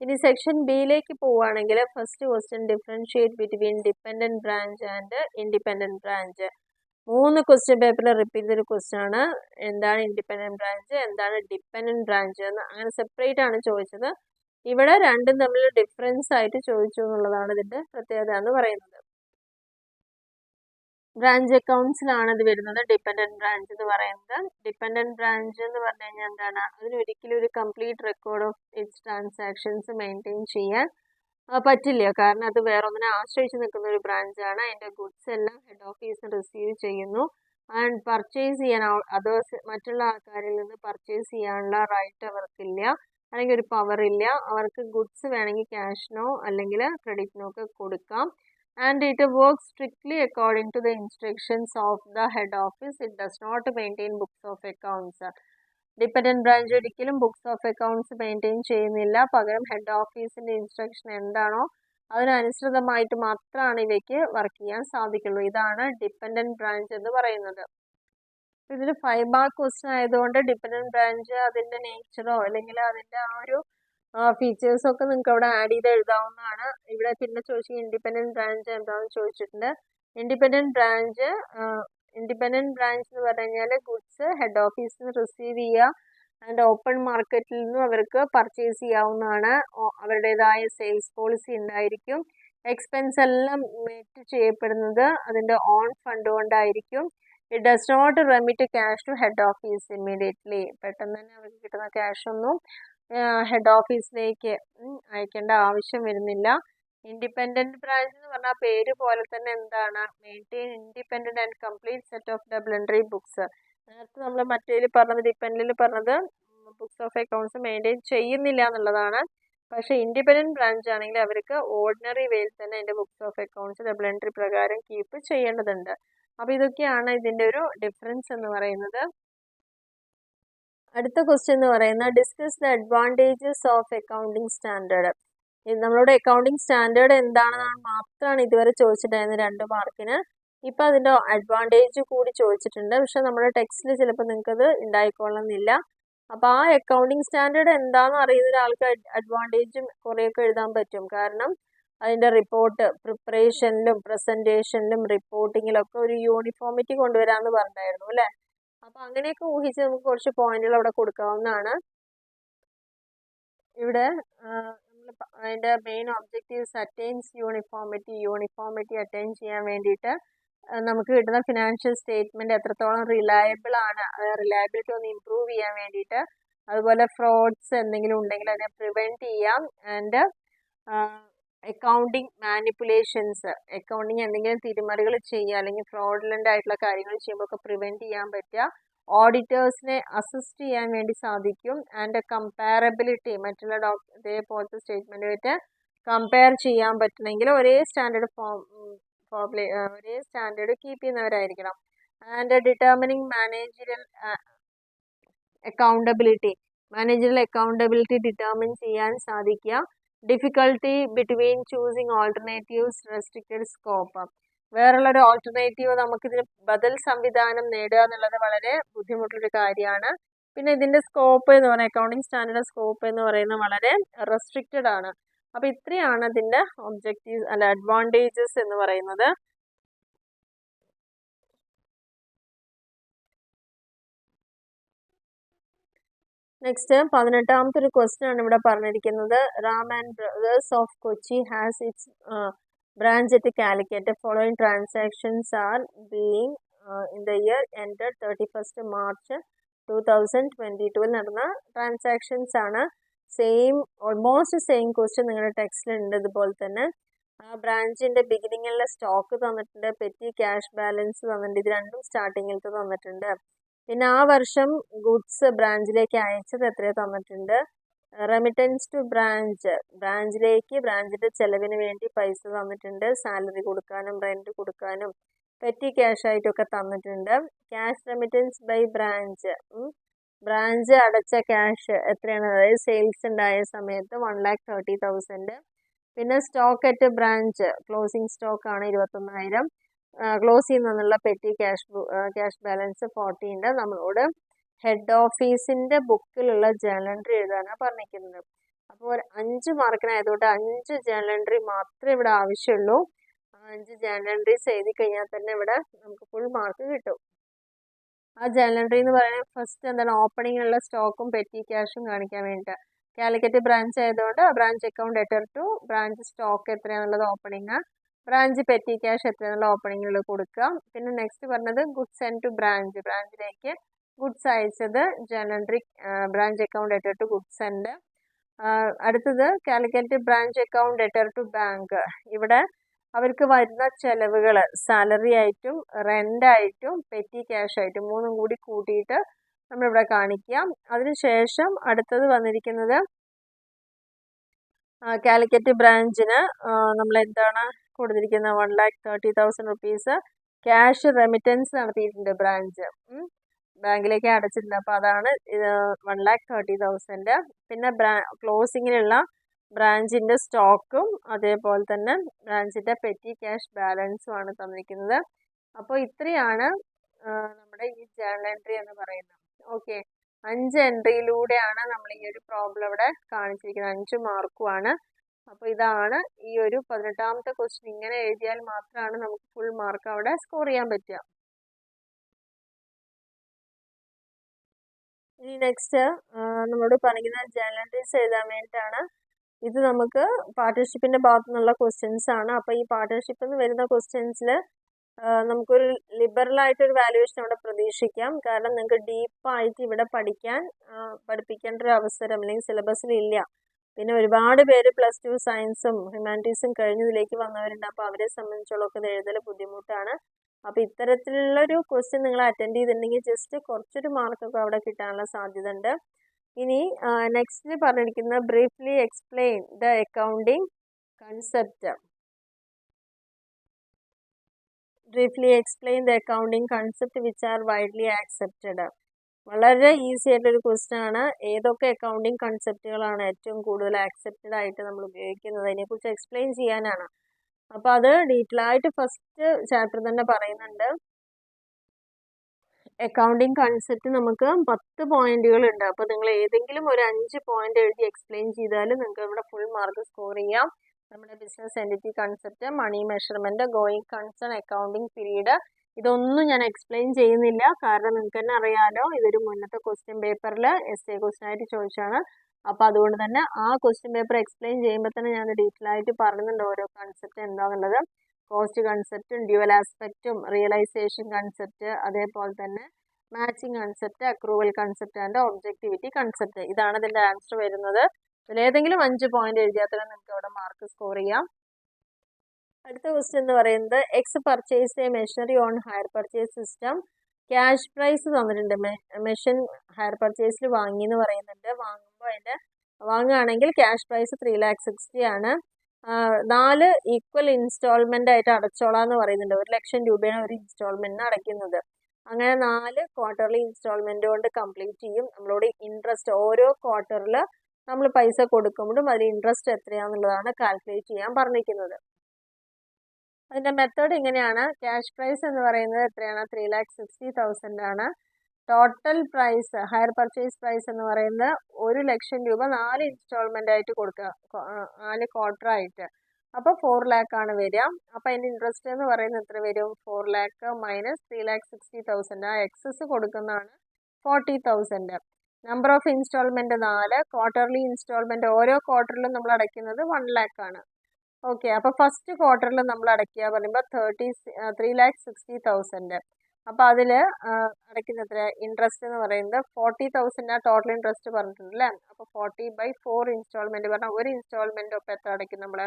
ഇനി സെക്ഷൻ ബിയിലേക്ക് പോവുകയാണെങ്കിൽ first question differentiate between dependent branch and independent branch. 3 question പേപ്പറിൽ റിപ്പീറ്റ് ചെയ്തൊരു ക്വസ്റ്റ്യൻ ആണ്. എന്താണ് ഇൻഡിപെൻഡന്റ് ബ്രാഞ്ച്, എന്താണ് ഡിപ്പെൻഡന്റ് ബ്രാഞ്ച് എന്ന് അങ്ങനെ സെപ്പറേറ്റ് ആണ് ചോദിച്ചത്. ഇവിടെ രണ്ടും തമ്മിൽ ഡിഫറൻസ് ആയിട്ട് ചോദിച്ചു എന്നുള്ളതാണ് ഇതിന്റെ പ്രത്യേകത എന്ന് പറയുന്നത്. ബ്രാഞ്ച് അക്കൗണ്ട്സിലാണ് ഇത് വരുന്നത്. ഡിപ്പെൻഡന്റ് ബ്രാഞ്ച് എന്ന് പറയുന്നത്. ഡിപ്പെൻഡന്റ് ബ്രാഞ്ച് എന്ന് പറഞ്ഞു കഴിഞ്ഞാൽ എന്താണ്? അതിന് ഒരിക്കലും ഒരു complete record of its transactions maintain ചെയ്യാൻ പറ്റില്ല. കാരണം അത് വേറൊന്നിനെ ആശ്രയിച്ച് നിൽക്കുന്ന ഒരു ബ്രാഞ്ചാണ്. അതിന്റെ ഗുഡ്സ് എല്ലാം ഹെഡ് ഓഫീസിൽ റിസീവ് ചെയ്യുന്നു. ആൻഡ് പർച്ചേസ് ചെയ്യാൻ അതേഴ്സ് മറ്റുള്ള ആൾക്കാരിൽ നിന്ന് പർച്ചേസ് ചെയ്യാനുള്ള റൈറ്റ് അവർക്കില്ല, അല്ലെങ്കിൽ ഒരു പവർ ഇല്ല. അവർക്ക് ഗുഡ്സ് വേണമെങ്കിൽ ക്യാഷിനോ അല്ലെങ്കിൽ ക്രെഡിറ്റിനോ ഒക്കെ കൊടുക്കാം. And it works strictly according to the instructions of the head office. It does not maintain books of accounts. Dependent branch ഒരിക്കലും ബുക്സ് ഓഫ് അക്കൗണ്ട്സ് മെയിൻറ്റെയിൻ ചെയ്യുന്നില്ല. പകരം ഹെഡ് ഓഫീസിന്റെ ഇൻസ്ട്രക്ഷൻ എന്താണോ അതിനനുസൃതമായിട്ട് മാത്രമാണ് ഇവയ്ക്ക് വർക്ക് ചെയ്യാൻ സാധിക്കുള്ളൂ. ഇതാണ് ഡിപ്പെൻഡന്റ് ബ്രാഞ്ച് എന്ന് പറയുന്നത്. ഇതിൽ 5 മാർക്ക് ക്വസ്റ്റ്യൻ ആയതുകൊണ്ട് ഡിപ്പെൻഡന്റ് ബ്രാഞ്ച് അതിന്റെ നേച്ചറോ അല്ലെങ്കിൽ അതിന്റെ ആ ഒരു ഫീച്ചേഴ്സോ ഒക്കെ നിങ്ങൾക്ക് അവിടെ ആഡ് ചെയ്ത് എഴുതാവുന്നതാണ്. ഇവിടെ പിന്നെ ചോദിച്ചത് ഇൻഡിപെൻഡന്റ് ബ്രാഞ്ച് എന്താണെന്ന് ചോദിച്ചിട്ടുണ്ട്. ഇൻഡിപെൻഡന്റ് ബ്രാഞ്ച് എന്ന് പറഞ്ഞു കഴിഞ്ഞാൽ ഗുഡ്സ് ഹെഡ് ഓഫീസിൽ നിന്ന് റിസീവ് ചെയ്യുക ആൻഡ് ഓപ്പൺ മാർക്കറ്റിൽ നിന്നും അവർക്ക് പർച്ചേസ് ചെയ്യാവുന്നതാണ്. അവരുടേതായ സെയിൽസ് പോളിസി ഉണ്ടായിരിക്കും. എക്സ്പെൻസ് എല്ലാം മെറ്റ് ചെയ്യപ്പെടുന്നത് അതിന്റെ ഓൺ ഫണ്ട് കൊണ്ടായിരിക്കും. It does not remit cash to head office immediately. പെട്ടെന്ന് തന്നെ അവർക്ക് കിട്ടുന്ന ക്യാഷ് ഒന്നും ഹെഡ് ഓഫീസിലേക്ക് അയക്കേണ്ട ആവശ്യം വരുന്നില്ല. ഇൻഡിപെൻഡന്റ് ബ്രാഞ്ച് എന്ന് പറഞ്ഞാൽ പേര് പോലെ തന്നെ എന്താണ്? Maintain independent and complete set of double entry books. നേരത്തെ നമ്മൾ മറ്റേതിൽ പറഞ്ഞത് ഡിപ്പെൻഡന്റിൽ പറഞ്ഞത് ബുക്സ് ഓഫ് അക്കൗണ്ട്സ് മെയിൻറ്റെയിൻ ചെയ്യുന്നില്ല എന്നുള്ളതാണ്. പക്ഷേ ഇൻഡിപെൻഡന്റ് ബ്രാഞ്ച് ആണെങ്കിൽ അവർക്ക് ഓർഡിനറി വേയിൽ തന്നെ അതിന്റെ books of accounts double entry പ്രകാരം കീപ്പ് ചെയ്യേണ്ടതുണ്ട്. അപ്പൊ ഇതൊക്കെയാണ് ഇതിന്റെ ഒരു ഡിഫറൻസ് എന്ന് പറയുന്നത്. അടുത്ത ക്വസ്റ്റ്യൻ എന്ന് പറയുന്നത് discuss the advantages of accounting standard. നമ്മളോട് അക്കൗണ്ടിങ് സ്റ്റാൻഡേർഡ് എന്താണെന്നാണ് മാത്രമാണ് ഇതുവരെ ചോദിച്ചിട്ടുണ്ടായിരുന്നത് 2 മാർക്കിന്. ഇപ്പൊ അതിന്റെ അഡ്വാൻറ്റേജ് കൂടി ചോദിച്ചിട്ടുണ്ട്. പക്ഷെ നമ്മുടെ ടെക്സ്റ്റിൽ ചിലപ്പോൾ നിങ്ങൾക്ക് അത് ഉണ്ടായിക്കൊള്ളുന്നില്ല. അപ്പൊ ആ അക്കൗണ്ടിങ് സ്റ്റാൻഡേർഡ് എന്താണെന്ന് അറിയുന്ന ഒരാൾക്ക് അഡ്വാൻറ്റേജും കുറേയൊക്കെ എഴുതാൻ പറ്റും. കാരണം അതിന്റെ റിപ്പോർട്ട് പ്രിപ്പറേഷനിലും പ്രസന്റേഷനിലും റിപ്പോർട്ടിങ്ങിലൊക്കെ ഒരു യൂണിഫോമിറ്റി കൊണ്ടുവരാമെന്ന് പറഞ്ഞായിരുന്നു അല്ലെ. അപ്പൊ അങ്ങനെയൊക്കെ ഊഹിച്ച് നമുക്ക് കുറച്ച് പോയിന്റുകൾ അവിടെ കൊടുക്കാവുന്നതാണ്. ഇവിടെ അതിന്റെ main objectives attains uniformity attain ചെയ്യാൻ വേണ്ടിയിട്ട് നമുക്ക് കിട്ടുന്ന ഫിനാൻഷ്യൽ സ്റ്റേറ്റ്മെന്റ് എത്രത്തോളം റിലയബിൾ ആണ്, റിലയബിലിറ്റി ഒന്ന് ഇംപ്രൂവ് ചെയ്യാൻ വേണ്ടിയിട്ട്. അതുപോലെ ഫ്രോഡ്സ് എന്തെങ്കിലും ഉണ്ടെങ്കിൽ അതിനെ പ്രിവെന്റ് ചെയ്യാം. ആൻഡ് അക്കൗണ്ടിങ് മാനിപ്പുലേഷൻസ്, അക്കൗണ്ടിങ് എന്തെങ്കിലും തിരിമറികൾ ചെയ്യുക അല്ലെങ്കിൽ ഫ്രോഡുലന്റ് ആയിട്ടുള്ള കാര്യങ്ങൾ ചെയ്യുമ്പോൾ ഒക്കെ പ്രിവെന്റ് ചെയ്യാൻ പറ്റുക. ഓഡിറ്റേഴ്സിനെ അസിസ്റ്റ് ചെയ്യാൻ വേണ്ടി സാധിക്കും. ആൻഡ് കമ്പാരബിലിറ്റി, മറ്റുള്ള ഇതേപോലത്തെ സ്റ്റേറ്റ്മെന്റുമായിട്ട് കമ്പയർ ചെയ്യാൻ പറ്റണമെങ്കിൽ ഒരേ സ്റ്റാൻഡേർഡ് ഒരേ സ്റ്റാൻഡേർഡ് കീപ്പ് ചെയ്യുന്നവരായിരിക്കണം. And determining managerial accountability determine ചെയ്യാൻ സാധിക്കുക. Difficulty between choosing alternatives, restricted scope. വേറുള്ളൊരു ഓൾട്ടർനേറ്റീവ് നമുക്കിതിന് ബദൽ സംവിധാനം നേടുക എന്നുള്ളത് വളരെ ബുദ്ധിമുട്ടുള്ളൊരു കാര്യമാണ്. പിന്നെ ഇതിന്റെ സ്കോപ്പ് എന്ന് പറയുന്നത് അക്കൗണ്ടിങ് സ്റ്റാൻഡേർഡ് സ്കോപ്പ് എന്ന് പറയുന്നത് വളരെ റെസ്ട്രിക്റ്റഡ് ആണ്. അപ്പൊ ഇത്രയാണ് ഇതിന്റെ ഒബ്ജക്റ്റീവ്സ് അല്ല അഡ്വാൻറ്റേജസ് എന്ന് പറയുന്നത്. നെക്സ്റ്റ് 18ാമത്തെ ഒരു ക്വസ്റ്റ്യൻ ആണ് ഇവിടെ പറഞ്ഞിരിക്കുന്നത്. Ram and brothers of Kochi has it's branch at Calicut. The following transactions are being in the year ended 31st March 2022 നടന്ന ട്രാൻസാക്ഷൻസ് ആണ്. ഓൾമോസ്റ്റ് സെയിം ക്വസ്റ്റ്യൻ നിങ്ങളുടെ ടെക്സ്റ്റിലുണ്ട്. ഇതുപോലെ തന്നെ ആ ബ്രാഞ്ചിന്റെ ബിഗിനിങ്ങിലുള്ള സ്റ്റോക്ക് തന്നിട്ടുണ്ട്, പെറ്റി ക്യാഷ് ബാലൻസ് തന്നിട്ടുണ്ട്. ഇത് രണ്ടും സ്റ്റാർട്ടിങ്ങിലത്തെ തന്നിട്ടുണ്ട്. പിന്നെ ആ വർഷം ഗുഡ്സ് ബ്രാഞ്ചിലേക്ക് അയച്ചത് എത്രയോ തന്നിട്ടുണ്ട്. റെമിറ്റൻസ് ടു ബ്രാഞ്ചിലേക്ക് ബ്രാഞ്ചിന്റെ ചെലവിന് വേണ്ടി പൈസ തന്നിട്ടുണ്ട്. സാലറി കൊടുക്കാനും റെന്റ് കൊടുക്കാനും പെറ്റി ക്യാഷ് ആയിട്ടൊക്കെ തന്നിട്ടുണ്ട്. ക്യാഷ് റെമിറ്റൻസ് ബൈ ബ്രാഞ്ച് അടച്ച ക്യാഷ് എത്രയാണ്, അതായത് സെയിൽസ് ഉണ്ടായ സമയത്ത് 1,30,000. പിന്നെ stock at branch closing stock ആണ് 21,000. ക്ലോസ് ചെയ്യുന്നുള്ള പെറ്റി ക്യാഷ് ബാലൻസ് 40 ഉണ്ട്. നമ്മളോട് ഹെഡ് ഓഫീസിന്റെ ബുക്കിലുള്ള ജേണൽ എൻട്രി എഴുതാനാണ് പറഞ്ഞിരിക്കുന്നത്. അപ്പോൾ ഒരു 5 മാർക്കിനായതുകൊണ്ട് 5 ജേണൽ എൻട്രി മാത്രമേ ഇവിടെ ആവശ്യമുള്ളൂ. 5 ജേണൽ എൻട്രീസ് എഴുതി കഴിഞ്ഞാൽ തന്നെ ഇവിടെ നമുക്ക് ഫുൾ മാർക്ക് കിട്ടും. ആ ജേണൽ എൻട്രി എന്ന് പറയുന്നത് ഫസ്റ്റ് എന്താണ്, ഓപ്പണിങ്ങിലുള്ള സ്റ്റോക്കും പെറ്റി ക്യാഷും കാണിക്കാൻ വേണ്ടിയിട്ട്. കാലിക്കറ്റ് ബ്രാഞ്ച് ആയതുകൊണ്ട് branch account letter to branch stock എത്രയാണുള്ളത് ഓപ്പണിങ്, ബ്രാഞ്ച് പെറ്റി ക്യാഷ് എത്രയാണുള്ള ഓപ്പണിങ്ങിൽ കൊടുക്കുക. പിന്നെ നെക്സ്റ്റ് പറഞ്ഞത് ഗുഡ്സ് സെൻഡ് ടു ബ്രാഞ്ചിലേക്ക് ഗുഡ്സ് അയച്ചത് journal entry branch account letter to goods sent. അടുത്തത് Calicut branch account letter to bank. ഇവിടെ അവർക്ക് വരുന്ന ചെലവുകൾ സാലറി ആയിട്ടും റെന്റ് ആയിട്ടും പെറ്റി ക്യാഷ് ആയിട്ടും മൂന്നും കൂടി കൂട്ടിയിട്ട് നമ്മളിവിടെ കാണിക്കാം. അതിനുശേഷം അടുത്തത് വന്നിരിക്കുന്നത് കാലിക്കറ്റ് ബ്രാഞ്ചിന് നമ്മൾ എന്താണ് കൊടുത്തിരിക്കുന്നത്, 1,30,000 റുപ്പീസ് ക്യാഷ് റെമിറ്റൻസ് നടത്തിയിട്ടുണ്ട് ബ്രാഞ്ച്, ബാങ്കിലേക്ക് അടച്ചിട്ടുണ്ട്. അപ്പോൾ അതാണ് 1,30,000. പിന്നെ ക്ലോസിങ്ങിലുള്ള ബ്രാഞ്ചിന്റെ സ്റ്റോക്കും അതേപോലെ തന്നെ ബ്രാഞ്ചിന്റെ പെറ്റി ക്യാഷ് ബാലൻസും ആണ് തന്നിരിക്കുന്നത്. അപ്പോൾ ഇത്രയാണ് നമ്മുടെ ഈ ജേണൽ എൻട്രി എന്ന് പറയുന്നത്. ഓക്കെ, 5 എൻട്രിയിലൂടെയാണ് നമ്മൾ ഈ ഒരു പ്രോബ്ലം ഇവിടെ കാണിച്ചിരിക്കുന്നത്. 5 മാർക്കുമാണ്. അപ്പോൾ ഇതാണ് ഈ ഒരു 18ാമത്തെ ക്വസ്റ്റ്യൻ. ഇങ്ങനെ എഴുതിയാൽ മാത്രമാണ് നമുക്ക് ഫുൾ മാർക്ക് അവിടെ സ്കോർ ചെയ്യാൻ പറ്റുക. ഇനി നെക്സ്റ്റ് നമ്മളോട് പറഞ്ഞിരിക്കുന്ന ജേണൽ എൻട്രീസ് എഴുതാൻ വേണ്ടിയിട്ടാണ്. ഇത് നമുക്ക് പാർട്ട്ണർഷിപ്പിന്റെ ഭാഗത്തു നിന്നുള്ള ക്വസ്റ്റ്യൻസ് ആണ്. അപ്പോൾ ഈ പാർട്ട്ണർഷിപ്പിൽ നിന്ന് വരുന്ന ക്വസ്റ്റ്യൻസിൽ നമുക്കൊരു ലിബറൽ ആയിട്ടൊരു വാല്യുവേഷൻ അവിടെ പ്രതീക്ഷിക്കാം. കാരണം നിങ്ങൾക്ക് ഡീപ്പായിട്ട് ഇവിടെ പഠിപ്പിക്കേണ്ട ഒരു അവസരം അല്ലെങ്കിൽ സിലബസിൽ ഇല്ല. പിന്നെ ഒരുപാട് പേര് +2 സയൻസും ഹ്യൂമാനിറ്റീസും കഴിഞ്ഞതിലേക്ക് വന്നവരുണ്ട്. അപ്പോൾ അവരെ സംബന്ധിച്ചോളൊക്കെ ഇത് എഴുതൽ ബുദ്ധിമുട്ടാണ്. അപ്പോൾ ഇത്തരത്തിലുള്ളൊരു ക്വസ്റ്റ്യൻ നിങ്ങൾ അറ്റൻഡ് ചെയ്തിട്ടുണ്ടെങ്കിൽ ജസ്റ്റ് കുറച്ചൊരു മാർക്കൊക്കെ അവിടെ കിട്ടാനുള്ള സാധ്യത ഉണ്ട്. ഇനി നെക്സ്റ്റ് പറഞ്ഞിരിക്കുന്ന briefly explain the accounting concept. Briefly explain the accounting concept which are widely accepted. വളരെ ഈസി ആയിട്ടൊരു ക്വസ്റ്റ്യൻ ആണ്. ഏതൊക്കെ അക്കൗണ്ടിങ് കൺസെപ്റ്റുകളാണ് ഏറ്റവും കൂടുതൽ ആക്സെപ്റ്റഡ് ആയിട്ട് നമ്മൾ ഉപയോഗിക്കുന്നത്, അതിനെക്കുറിച്ച് എക്സ്പ്ലെയിൻ ചെയ്യാനാണ്. അപ്പോൾ അത് ഡീറ്റെയിൽ ആയിട്ട് ഫസ്റ്റ് ചാപ്റ്റർ തന്നെ പറയുന്നുണ്ട്. അക്കൗണ്ടിങ് കൺസെപ്റ്റ് നമുക്ക് 10 പോയിന്റുകൾ ഉണ്ട്. അപ്പോൾ നിങ്ങൾ ഏതെങ്കിലും ഒരു 5 പോയിന്റ് എഴുതി എക്സ്പ്ലെയിൻ ചെയ്താൽ നിങ്ങൾക്ക് ഇവിടെ ഫുൾ മാർക്ക് സ്കോർ ചെയ്യാം. നമ്മുടെ business entity concept, money measurement, going concern, accounting period, ഇതൊന്നും ഞാൻ എക്സ്പ്ലെയിൻ ചെയ്യുന്നില്ല. കാരണം നിങ്ങൾക്ക് തന്നെ അറിയാലോ, ഇതൊരു മുന്നത്തെ ക്വസ്റ്റ്യൻ പേപ്പറിൽ എസ്എ ക്വസ്റ്റ്യൻ ആയിട്ട് ചോദിച്ചാണ്. അപ്പോൾ അതുകൊണ്ട് തന്നെ ആ ക്വസ്റ്റ്യൻ പേപ്പർ എക്സ്പ്ലെയിൻ ചെയ്യുമ്പോൾ തന്നെ ഞാൻ ഡീറ്റെയിൽ ആയിട്ട് പറയുന്നുണ്ട് ഓരോ കൺസെപ്റ്റ് എന്താണെന്നുള്ളത്. കോസ്റ്റ് കൺസെപ്റ്റും ഡ്യുവൽ ആസ്പെക്റ്റും റിയലൈസേഷൻ കൺസെപ്റ്റ്, അതേപോലെ തന്നെ matching concept, accrual concept and objectivity concept. ഇതാണ് ഇതിൻ്റെ ആൻസർ വരുന്നത്. ഇതിലേതെങ്കിലും 5 പോയിന്റ് എഴുതിയാൽ തന്നെ നിങ്ങൾക്ക് അവിടെ മാർക്ക് സ്കോർ ചെയ്യാം. അടുത്ത ക്വസ്റ്റ്യൻ എന്ന് പറയുന്നത് X purchase A machinery on higher purchase system. Cash prize തന്നിട്ടുണ്ട്. മെഷീൻ ഹയർ പർച്ചേസിൽ വാങ്ങി എന്ന് പറയുന്നുണ്ട്. വാങ്ങുകയാണെങ്കിൽ ക്യാഷ് പ്രൈസ് 3,60,000 ആണ്. 4 ഈക്വൽ ഇൻസ്റ്റാൾമെന്റ് ആയിട്ട് അടച്ചോളാന്ന് പറയുന്നുണ്ട്. 1,00,000 രൂപയാണ് ഒരു ഇൻസ്റ്റാൾമെന്റിന് അടയ്ക്കുന്നത്. അങ്ങനെ 4 ക്വാർട്ടർലി ഇൻസ്റ്റാൾമെന്റ് കൊണ്ട് കംപ്ലീറ്റ് ചെയ്യും. നമ്മളോട് ഇൻട്രസ്റ്റ് ഓരോ ക്വാർട്ടറിൽ നമ്മൾ പൈസ കൊടുക്കുമ്പോഴും അതിൽ ഇൻട്രസ്റ്റ് എത്രയാണെന്നുള്ളതാണ് കാൽക്കുലേറ്റ് ചെയ്യാൻ പറഞ്ഞിരിക്കുന്നത്. അതിൻ്റെ മെത്തേഡ് ഇങ്ങനെയാണ്. ക്യാഷ് പ്രൈസ് എന്ന് പറയുന്നത് എത്രയാണ്, 3,60,000 ആണ്. Total price hire purchase price എന്ന് പറയുന്നത് 1,00,000 രൂപ 4 ഇൻസ്റ്റാൾമെന്റ് ആയിട്ട് കൊടുക്കുക, 4 ക്വാർട്ടർ ആയിട്ട്. അപ്പോൾ 4 lakh ആണ് വരിക. അപ്പോൾ അതിൻ്റെ ഇൻട്രസ്റ്റ് എന്ന് പറയുന്നത് എത്ര വരും, 4 lakh മൈനസ് 3,60,000. ആ എക്സസ് കൊടുക്കുന്നതാണ് 40,000. Number of instalment 4, quarterly instalment ഓരോ ക്വാർട്ടറിലും നമ്മൾ അടയ്ക്കുന്നത് 1 lakh ആണ്. ഓക്കെ, അപ്പോൾ ഫസ്റ്റ് ക്വാർട്ടറിൽ നമ്മൾ അടയ്ക്കുക പറയുമ്പോൾ 3,60,000. അപ്പോൾ അതിൽ അടയ്ക്കുന്ന എത്ര ഇൻട്രസ്റ്റ് എന്ന് പറയുന്നത് 40,000 ആ ടോട്ടൽ ഇൻട്രസ്റ്റ് പറഞ്ഞിട്ടുണ്ട് അല്ലേ. അപ്പോൾ 40/4 ഇൻസ്റ്റാൾമെൻറ്റ് പറഞ്ഞാൽ ഒരു ഇൻസ്റ്റാൾമെൻറ്റ് ഒപ്പം എത്ര അടയ്ക്കും നമ്മൾ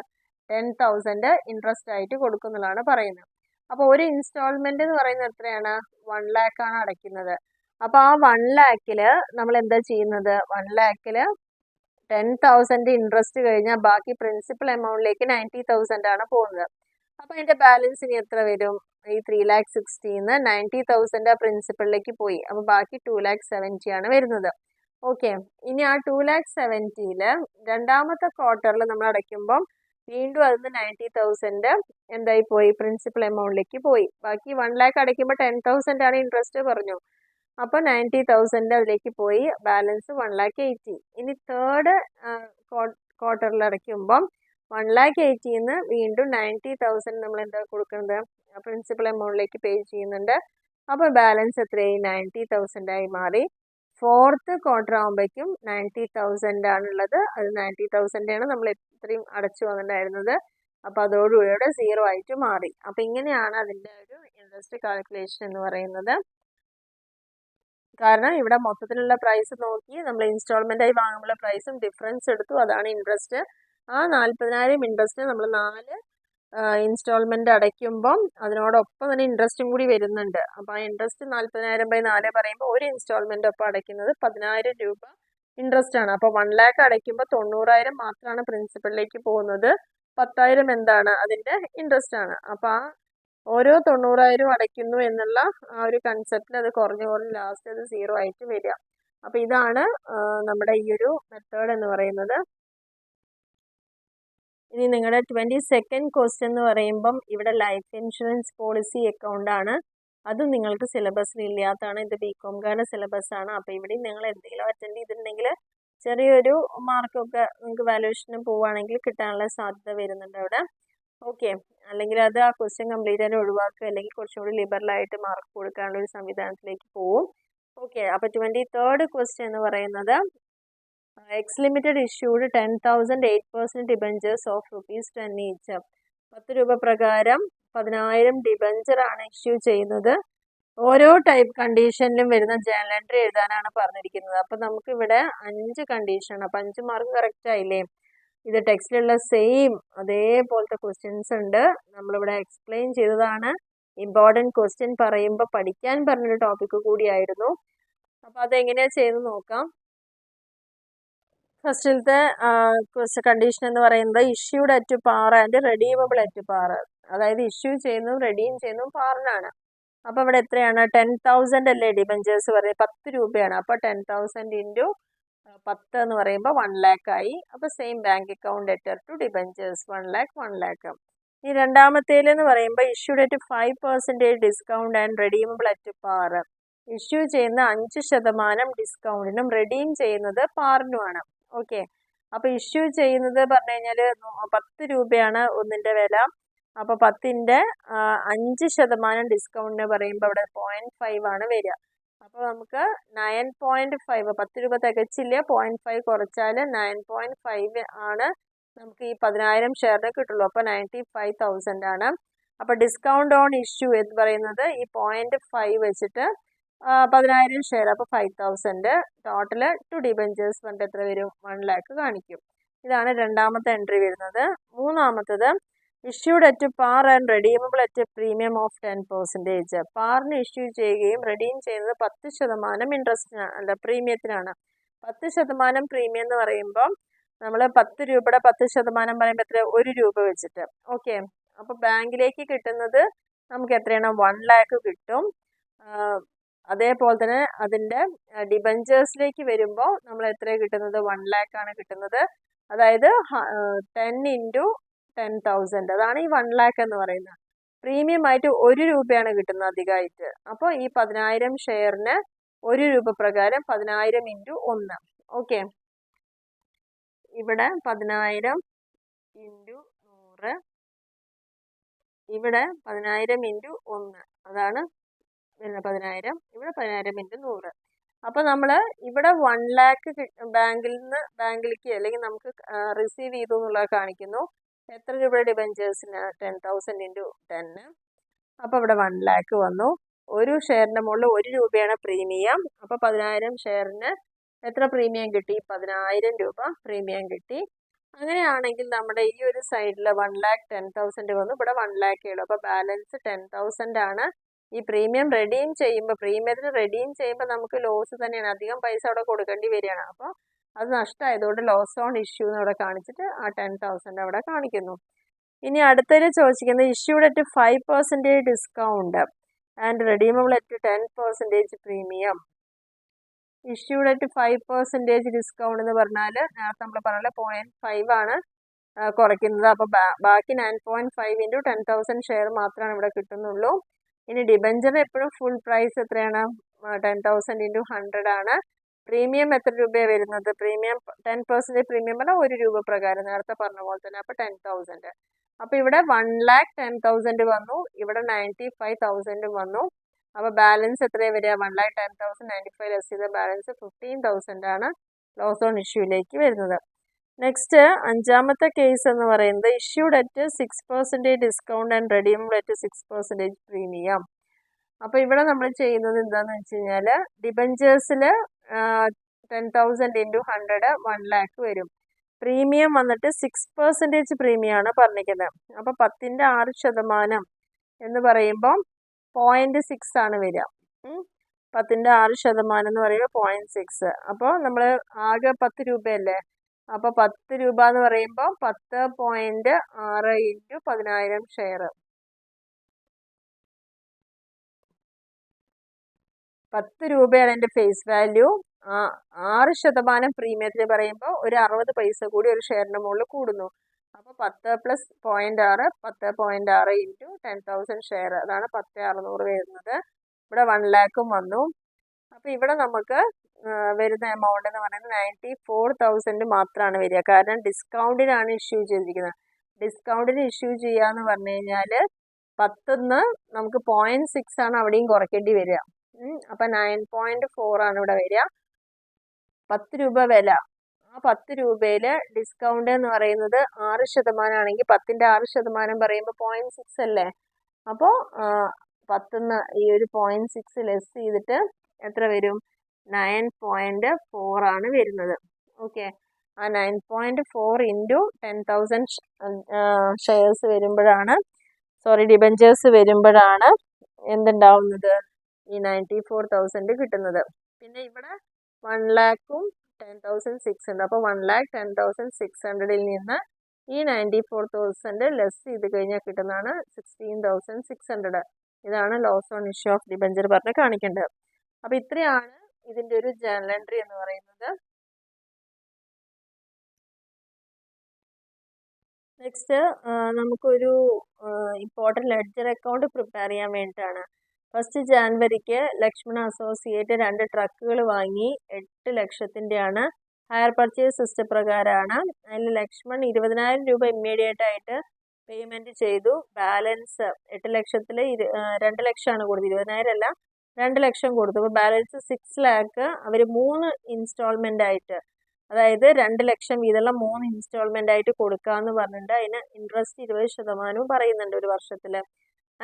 10,000 ഇൻട്രസ്റ്റ് ആയിട്ട് കൊടുക്കുന്നതാണ് പറയുന്നത്. അപ്പോൾ ഒരു ഇൻസ്റ്റാൾമെൻറ്റ് എന്ന് പറയുന്നത് എത്രയാണ് 1 lakh ആണ് അടയ്ക്കുന്നത്. അപ്പോൾ ആ 1 lakhൽ നമ്മൾ എന്താ ചെയ്യുന്നത് 1 lakhൽ 10,000 ഇൻട്രസ്റ്റ് കഴിഞ്ഞാൽ ബാക്കി പ്രിൻസിപ്പൽ എമൗണ്ടിലേക്ക് 90,000 ആണ് പോകുന്നത്. അപ്പോൾ അതിൻ്റെ ബാലൻസ് ഇനി എത്ര വരും ഈ 3,60,000 90,000 ആ പ്രിൻസിപ്പളിലേക്ക് പോയി. അപ്പോൾ ബാക്കി 2,70,000 ആണ് വരുന്നത്. ഓക്കെ, ഇനി ആ 2,70,000ൽ രണ്ടാമത്തെ ക്വാർട്ടറിൽ നമ്മൾ അടയ്ക്കുമ്പം വീണ്ടും അതിന് 90,000 എന്തായി പോയി പ്രിൻസിപ്പൽ എമൗണ്ടിലേക്ക് പോയി. ബാക്കി 1 lakh അടയ്ക്കുമ്പോൾ 10,000 ആണ് ഇൻട്രസ്റ്റ് പറഞ്ഞു. അപ്പോൾ 90,000 അതിലേക്ക് പോയി, ബാലൻസ് 1,80,000. ഇനി തേർഡ് ക്വാർട്ടറിൽ അടയ്ക്കുമ്പം 1,80,000 വീണ്ടും 90,000 നമ്മൾ എന്താ കൊടുക്കുന്നത് പ്രിൻസിപ്പൽ എമൗണ്ടിലേക്ക് പേ ചെയ്യുന്നുണ്ട്. അപ്പോൾ ബാലൻസ് എത്രയായി 90,000 ആയി മാറി. ഫോർത്ത് ക്വാർട്ടർ ആകുമ്പോഴേക്കും 90,000 ആണുള്ളത്. അത് 90,000 ആണ് നമ്മൾ ഇത്രയും അടച്ചു വന്നിട്ടുണ്ടായിരുന്നത്. അപ്പോൾ അതോടുകൂടെ 0 ആയിട്ട് മാറി. അപ്പോൾ ഇങ്ങനെയാണ് അതിൻ്റെ ഒരു ഇൻട്രസ്റ്റ് കാൽക്കുലേഷൻ എന്ന് പറയുന്നത്. കാരണം ഇവിടെ മൊത്തത്തിലുള്ള പ്രൈസ് നോക്കി നമ്മൾ ഇൻസ്റ്റാൾമെൻ്റ് ആയി വാങ്ങുമ്പോൾ പ്രൈസും ഡിഫറൻസ് എടുത്തു, അതാണ് ഇൻട്രസ്റ്റ്. ആ 40,000 ഇൻട്രസ്റ്റ് നമ്മൾ 4 ഇൻസ്റ്റാൾമെൻ്റ് അടയ്ക്കുമ്പം അതിനോടൊപ്പം തന്നെ ഇൻട്രസ്റ്റും കൂടി വരുന്നുണ്ട്. അപ്പോൾ ആ ഇൻട്രസ്റ്റ് 40,000/4 പറയുമ്പോൾ ഒരു ഇൻസ്റ്റാൾമെൻ്റ് ഒപ്പം അടയ്ക്കുന്നത് 10,000 രൂപ ഇൻട്രസ്റ്റ് ആണ്. അപ്പോൾ 1 lakh അടയ്ക്കുമ്പോൾ 90,000 മാത്രമാണ് പ്രിൻസിപ്പളിലേക്ക് പോകുന്നത്. 10,000 എന്താണ് അതിൻ്റെ ഇൻട്രസ്റ്റ് ആണ്. അപ്പോൾ ആ ഓരോ 90,000 അടയ്ക്കുന്നു എന്നുള്ള ആ ഒരു കൺസെപ്റ്റിൽ അത് കുറഞ്ഞ് ലാസ്റ്റ് അത് 0 ആയിട്ട് വരിക. അപ്പോൾ ഇതാണ് നമ്മുടെ ഈ ഒരു മെത്തേഡ് എന്ന് പറയുന്നത്. ഇനി നിങ്ങളുടെ 22nd ക്വസ്റ്റ്യൻ എന്ന് പറയുമ്പം ഇവിടെ ലൈഫ് ഇൻഷുറൻസ് പോളിസി അക്കൗണ്ട് ആണ്. അതും നിങ്ങൾക്ക് സിലബസിൽ ഇല്ലാത്തതാണ്. ഇത് ബികോംകാരുടെ സിലബസ് ആണ്. അപ്പോൾ ഇവിടെ നിങ്ങൾ എന്തെങ്കിലും അറ്റൻഡ് ചെയ്തിട്ടുണ്ടെങ്കിൽ ചെറിയൊരു മാർക്കൊക്കെ നിങ്ങൾക്ക് വാല്യൂഷന് പോവുകയാണെങ്കിൽ കിട്ടാനുള്ള സാധ്യത വരുന്നുണ്ട് അവിടെ. ഓക്കെ, അല്ലെങ്കിൽ അത് ആ ക്വസ്റ്റ്യൻ കംപ്ലീറ്റ് ആയിട്ട് ഒഴിവാക്കുക, അല്ലെങ്കിൽ കുറച്ചും കൂടി ലിബറലായിട്ട് മാർക്ക് കൊടുക്കാനുള്ള ഒരു സംവിധാനത്തിലേക്ക് പോവും. ഓക്കെ, അപ്പോൾ 23rd ക്വസ്റ്റ്യൻ എന്ന് പറയുന്നത് X limited issued 10,000 8% debentures of ₹10 each. 10 രൂപ പ്രകാരം 10,000 ഡിബഞ്ചർ ആണ് ഇഷ്യൂ ചെയ്യുന്നത്. ഓരോ ടൈപ്പ് കണ്ടീഷനിലും വരുന്ന ജേണൽ എൻട്രി എഴുതാനാണ് പറഞ്ഞിരിക്കുന്നത്. അപ്പോൾ നമുക്ക് ഇവിടെ 5 കണ്ടീഷൻ, അപ്പോൾ 5 മാർക്ക് കറക്റ്റ് ആയില്ലേ. ഇത് ടെക്സ്റ്റിലുള്ള സെയിം അതേപോലത്തെ ക്വസ്റ്റ്യൻസ് ഉണ്ട്. നമ്മളിവിടെ എക്സ്പ്ലെയിൻ ചെയ്തതാണ്. ഇമ്പോർട്ടൻറ്റ് ക്വസ്റ്റ്യൻ പറയുമ്പോൾ പഠിക്കാൻ പറഞ്ഞൊരു ടോപ്പിക്ക് കൂടിയായിരുന്നു. അപ്പോൾ അതെങ്ങനെയാണ് ചെയ്ത് നോക്കാം. ഫസ്റ്റിലത്തെ കണ്ടീഷൻ എന്ന് പറയുന്നത് issued at par and redeemable at par. അതായത് ഇഷ്യൂ ചെയ്യുന്നതും റെഡീം ചെയ്യുന്നതും പാറിനാണ്. അപ്പോൾ ഇവിടെ എത്രയാണ് 10,000 അല്ലേ ഡിബഞ്ചേഴ്സ് പറയുന്നത് 10 രൂപയാണ്. അപ്പോൾ 10,000 ഇൻറ്റു 10 എന്ന് പറയുമ്പോൾ 1 lakh ആയി. അപ്പോൾ same bank account letter to debentures 1 lakh 1 lakh. ഈ രണ്ടാമത്തേലെന്ന് പറയുമ്പോൾ issued at 5% discount and redeemable at par. Issue ചെയ്യുന്ന 5% ഡിസ്കൗണ്ടിനും റെഡീം ചെയ്യുന്നത് പാറിനുമാണ്. ഓക്കെ, അപ്പോൾ ഇഷ്യൂ ചെയ്യുന്നത് പറഞ്ഞു കഴിഞ്ഞാൽ 10 രൂപയാണ് ഒന്നിൻ്റെ വില. അപ്പോൾ 10ൻ്റെ 5% ഡിസ്കൗണ്ടിന് പറയുമ്പോൾ അവിടെ 0.5 ആണ് വരിക. അപ്പോൾ നമുക്ക് 9.5 10 രൂപ തികച്ചില്ല, 0.5 കുറച്ചാൽ 9.5 ആണ് നമുക്ക് ഈ 10,000 ഷെയറിന് കിട്ടുള്ളൂ. അപ്പോൾ 95,000 ആണ്. അപ്പോൾ ഡിസ്കൗണ്ട് ഓൺ ഇഷ്യൂ എന്ന് പറയുന്നത് ഈ 0.5 വെച്ചിട്ട് 10,000 ഷെയർ, അപ്പോൾ 5,000 ടോട്ടൽ ടു ഡിബഞ്ചേഴ്സ് ഫണ്ട് എത്ര വരും 1 lakh കാണിക്കും. ഇതാണ് രണ്ടാമത്തെ എൻട്രി വരുന്നത്. മൂന്നാമത്തത് issued at par and redeemable at premium of 10%. പാറിന് ഇഷ്യൂ ചെയ്യുകയും റെഡീം ചെയ്യുന്നത് 10% ഇൻട്രസ്റ്റിനാണ്, അല്ല പ്രീമിയത്തിനാണ്. 10% പ്രീമിയം എന്ന് പറയുമ്പോൾ നമ്മൾ 10 രൂപയുടെ 10% പറയുമ്പോൾ എത്ര 1 രൂപ വെച്ചിട്ട്. ഓക്കെ, അപ്പോൾ ബാങ്കിലേക്ക് കിട്ടുന്നത് നമുക്ക് എത്രയാണ് 1 lakh കിട്ടും. അതേപോലെ തന്നെ അതിൻ്റെ ഡിബഞ്ചേഴ്സിലേക്ക് വരുമ്പോൾ നമ്മൾ എത്രയാണ് കിട്ടുന്നത് 1 lakh ആണ് കിട്ടുന്നത്. അതായത് 10 ഇൻറ്റു 10,000 അതാണ് ഈ 1 lakh എന്ന് പറയുന്നത്. പ്രീമിയം ആയിട്ട് 1 രൂപയാണ് കിട്ടുന്നത് അധികമായിട്ട്. അപ്പോൾ ഈ 10,000 ഷെയറിന് 1 രൂപ പ്രകാരം 10,000 ഇൻറ്റു 1. ഓക്കെ, ഇവിടെ 10,000 ഇൻറ്റു 100, ഇവിടെ 10,000 ഇൻറ്റു 1 അതാണ് 10,000, ഇവിടെ 10,000 ഇൻറ്റു 100. അപ്പോൾ നമ്മൾ ഇവിടെ 1 lakh ബാങ്കിലേക്ക് അല്ലെങ്കിൽ നമുക്ക് റിസീവ് ചെയ്തു എന്നുള്ളത് കാണിക്കുന്നു. എത്ര രൂപയുടെ ഡിബഞ്ചേഴ്സിന് 10,000 ഇൻറ്റു 10. അപ്പോൾ ഇവിടെ 1 lakh വന്നു. ഒരു ഷെയറിൻ്റെ മുകളിൽ 1 രൂപയാണ് പ്രീമിയം. അപ്പോൾ 10,000 ഷെയറിന് എത്ര പ്രീമിയം കിട്ടി? 10,000 രൂപ പ്രീമിയം കിട്ടി. അങ്ങനെയാണെങ്കിൽ നമ്മുടെ ഈ ഒരു സൈഡിൽ 1,10,000 വന്നു, ഇവിടെ 1,00,000 ഉള്ളൂ. അപ്പോൾ ബാലൻസ് 10,000 ആണ്. ഈ പ്രീമിയം റെഡീം ചെയ്യുമ്പോൾ, പ്രീമിയത്തിന് റെഡീം ചെയ്യുമ്പോൾ നമുക്ക് ലോസ് തന്നെയാണ്, അധികം പൈസ അവിടെ കൊടുക്കേണ്ടി വരികയാണ്. അപ്പോൾ അത് നഷ്ടമായതുകൊണ്ട് ലോസ് ഓൺ ഇഷ്യൂ എന്ന് അവിടെ കാണിച്ചിട്ട് ആ 10,000 അവിടെ കാണിക്കുന്നു. ഇനി അടുത്തതിൽ ചോദിച്ചിരിക്കുന്നത് issued at 5% discount and redeemable at 10% premium. Issued at 5% discount എന്ന് പറഞ്ഞാൽ നേരത്തെ നമ്മൾ പറഞ്ഞ 0.5 ആണ് കുറയ്ക്കുന്നത്. അപ്പോൾ ബാക്കി 9.5 ഇൻറ്റു 10,000 ഷെയർ മാത്രമാണ് ഇവിടെ കിട്ടുന്നുള്ളൂ. ഇനി ഡിബഞ്ചർ എപ്പോഴും ഫുൾ പ്രൈസ് എത്രയാണ്? 10,000 ഇൻറ്റു 100 ആണ്. പ്രീമിയം എത്ര രൂപയാണ് വരുന്നത്? പ്രീമിയം 10% പ്രീമിയം പറഞ്ഞാൽ 1 രൂപ പ്രകാരം നേരത്തെ പറഞ്ഞ പോലെ തന്നെ. അപ്പോൾ 10,000. അപ്പോൾ ഇവിടെ 1,10,000 വന്നു, ഇവിടെ 95,000 വന്നു. അപ്പോൾ ബാലൻസ് എത്രയാണ് വരിക? 1,10,000 95 ലെസ് ചെയ്ത ബാലൻസ് 15,000 ആണ് ലോസ് ഓൺ ഇഷ്യൂയിലേക്ക് വരുന്നത്. നെക്സ്റ്റ് അഞ്ചാമത്തെ കേസ് എന്ന് പറയുന്നത് issued at 6% discount and redeemable at 6% premium. അപ്പോൾ ഇവിടെ നമ്മൾ ചെയ്യുന്നത് എന്താണെന്ന് വെച്ച് കഴിഞ്ഞാൽ ഡിബഞ്ചേഴ്സിൽ 10,000 ഇൻറ്റു 100 1,00,000 വരും. പ്രീമിയം വന്നിട്ട് 6% പ്രീമിയമാണ് പറഞ്ഞിരിക്കുന്നത്. അപ്പോൾ 10ൻ്റെ 6% എന്ന് പറയുമ്പോൾ 0.6 ആണ് വരിക. 10ൻ്റെ 6% എന്ന് പറയുമ്പോൾ 0.6. അപ്പോൾ നമ്മൾ ആകെ 10 രൂപയല്ലേ, അപ്പോൾ 10 രൂപ എന്ന് പറയുമ്പോൾ 10.6 ഇൻറ്റു 10,000 ഷെയർ. 10 രൂപയാണ് എൻ്റെ ഫേസ് വാല്യൂ. 6% പ്രീമിയത്തിൽ പറയുമ്പോൾ ഒരു 60 പൈസ കൂടി ഒരു ഷെയറിൻ്റെ മുകളിൽ കൂടുന്നു. അപ്പോൾ 10 പ്ലസ് 0.6 10.6 ഇൻറ്റു 10,000 ഷെയർ, അതാണ് 10,600 വരുന്നത്. ഇവിടെ 1,00,000 വന്നു. അപ്പോൾ ഇവിടെ നമുക്ക് വരുന്ന എമൗണ്ട് എന്ന് പറയുന്നത് 94,000 മാത്രമാണ് വരിക. കാരണം ഡിസ്കൗണ്ടിനാണ് ഇഷ്യൂ ചെയ്തിരിക്കുന്നത്. ഡിസ്കൗണ്ടിന് ഇഷ്യൂ ചെയ്യുക എന്ന് പറഞ്ഞു കഴിഞ്ഞാൽ 10ന്ന് നമുക്ക് 0.6 ആണ് അവിടെയും കുറയ്ക്കേണ്ടി വരിക. അപ്പം 9.4 ആണ് ഇവിടെ വരിക. 10 രൂപ വില. ആ 10 രൂപയിൽ ഡിസ്കൗണ്ട് എന്ന് പറയുന്നത് 6% ആണെങ്കിൽ 10ൻ്റെ 6% പറയുമ്പോൾ 0.6 അല്ലേ. അപ്പോൾ 10ന്ന് ഈ ഒരു 0.6 ലെസ് ചെയ്തിട്ട് എത്ര വരും? 9.4 ആണ് വരുന്നത്. ഓക്കെ, ആ 9.4 ഇൻറ്റു 10,000 ഷെയർസ് വരുമ്പോഴാണ്, ഡിബഞ്ചേഴ്സ് വരുമ്പോഴാണ് എന്തുണ്ടാവുന്നത്? ഈ 94,000 കിട്ടുന്നത്. പിന്നെ ഇവിടെ 1,00,000ഉം 10,600. അപ്പോൾ 1,10,600ൽ നിന്ന് ഈ 94,000 ലെസ് ചെയ്ത് കഴിഞ്ഞാൽ കിട്ടുന്നതാണ് 16,600. ഇതാണ് loss on issue of debenture പറഞ്ഞ് കാണിക്കേണ്ടത്. അപ്പോൾ ഇത്രയാണ് ഇതിൻ്റെ ഒരു ജേർണൽ എൻട്രി എന്ന് പറയുന്നത്. നെക്സ്റ്റ് നമുക്കൊരു ഇമ്പോർട്ടൻറ്റ് ലെഡ്ജർ അക്കൗണ്ട് പ്രിപ്പയർ ചെയ്യാൻ വേണ്ടിയിട്ടാണ്. 1 ജാനുവരിക്ക് ലക്ഷ്മൺ അസോസിയേറ്റ് 2 ട്രക്കുകൾ വാങ്ങി. 8 ലക്ഷത്തിൻ്റെയാണ്. ഹയർ പർച്ചേസ് സിസ്റ്റം പ്രകാരമാണ്. അതിൽ ലക്ഷ്മൺ 20,000 രൂപ ഇമ്മീഡിയറ്റ് ആയിട്ട് പേയ്മെൻറ്റ് ചെയ്തു. ബാലൻസ് 8 ലക്ഷത്തിൽ 2 ലക്ഷമാണ് കൊടുത്തത്, 20,000 അല്ല, 2 ലക്ഷം കൊടുത്തു. അപ്പോൾ ബാലൻസ് 6 ലാക്ക് അവർ 3 ഇൻസ്റ്റാൾമെൻ്റ് ആയിട്ട്, അതായത് 2 ലക്ഷം വീതമുള്ള 3 ഇൻസ്റ്റാൾമെൻ്റ് ആയിട്ട് കൊടുക്കാമെന്ന് പറഞ്ഞിട്ടുണ്ട്. അതിന് ഇൻട്രസ്റ്റ് 20% പറയുന്നുണ്ട് ഒരു വർഷത്തിൽ.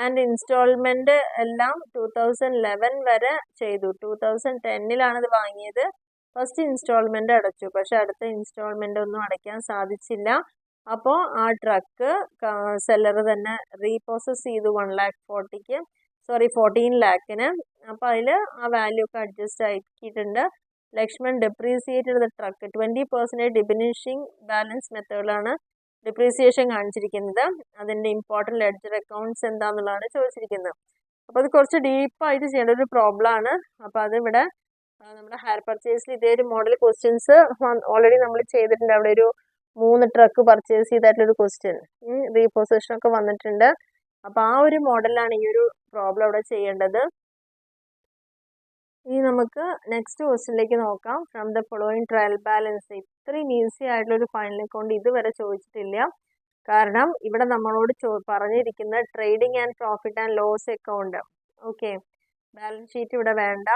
ആൻഡ് ഇൻസ്റ്റാൾമെൻറ്റ് എല്ലാം 2011 വരെ ചെയ്തു. 2010ലാണ് ഇത് വാങ്ങിയത്. ഫസ്റ്റ് ഇൻസ്റ്റാൾമെൻ്റ് അടച്ചു, പക്ഷെ അടുത്ത ഇൻസ്റ്റാൾമെൻ്റ് ഒന്നും അടയ്ക്കാൻ സാധിച്ചില്ല. അപ്പോൾ ആ ട്രക്ക് സെല്ലർ തന്നെ റീപ്രോസസ് ചെയ്തു 14 ലാക്കിന്. അപ്പോൾ അതിൽ ആ വാല്യൂ ഒക്കെ അഡ്ജസ്റ്റ് ആക്കിയിട്ടുണ്ട്. ലക്ഷ്മൺ ഡെപ്രീസിയേറ്റ് ചെയ്ത ട്രക്ക് 20% ഡിമിനിഷിങ് ബാലൻസ് മെത്തേഡിലാണ് ഡിപ്രീസിയേഷൻ കാണിച്ചിരിക്കുന്നത്. അതിൻ്റെ ഇമ്പോർട്ടൻറ്റ് ലെഡ്ജർ അക്കൗണ്ട്സ് എന്താണെന്നുള്ളതാണ് ചോദിച്ചിരിക്കുന്നത്. അപ്പോൾ അത് കുറച്ച് ഡീപ്പായിട്ട് ചെയ്യേണ്ട ഒരു പ്രോബ്ലമാണ്. അപ്പോൾ അതിവിടെ നമ്മുടെ ഹയർ പർച്ചേസിൽ ഇതേ ഒരു മോഡൽ ക്വസ്റ്റ്യൻസ് ഓൾറെഡി നമ്മൾ ചെയ്തിട്ടുണ്ട്. അവിടെ ഒരു 3 ട്രക്ക് പർച്ചേസ് ചെയ്തിട്ടുള്ളൊരു ക്വസ്റ്റ്യൻ റീപൊസിഷനൊക്കെ വന്നിട്ടുണ്ട്. അപ്പോൾ ആ ഒരു മോഡലാണ് ഈ ഒരു പ്രോബ്ലം അവിടെ ചെയ്യേണ്ടത്. ഇനി നമുക്ക് നെക്സ്റ്റ് ക്വസ്റ്റ്യനിലേക്ക് നോക്കാം. From the following trial balance. ഇത്രയും ഈസി ആയിട്ടുള്ളൊരു ഫൈനൽ അക്കൗണ്ട് ഇതുവരെ ചോദിച്ചിട്ടില്ല. കാരണം ഇവിടെ നമ്മളോട് പറഞ്ഞിരിക്കുന്ന trading and profit and loss account. Okay, balance sheet ഇവിടെ വേണ്ട.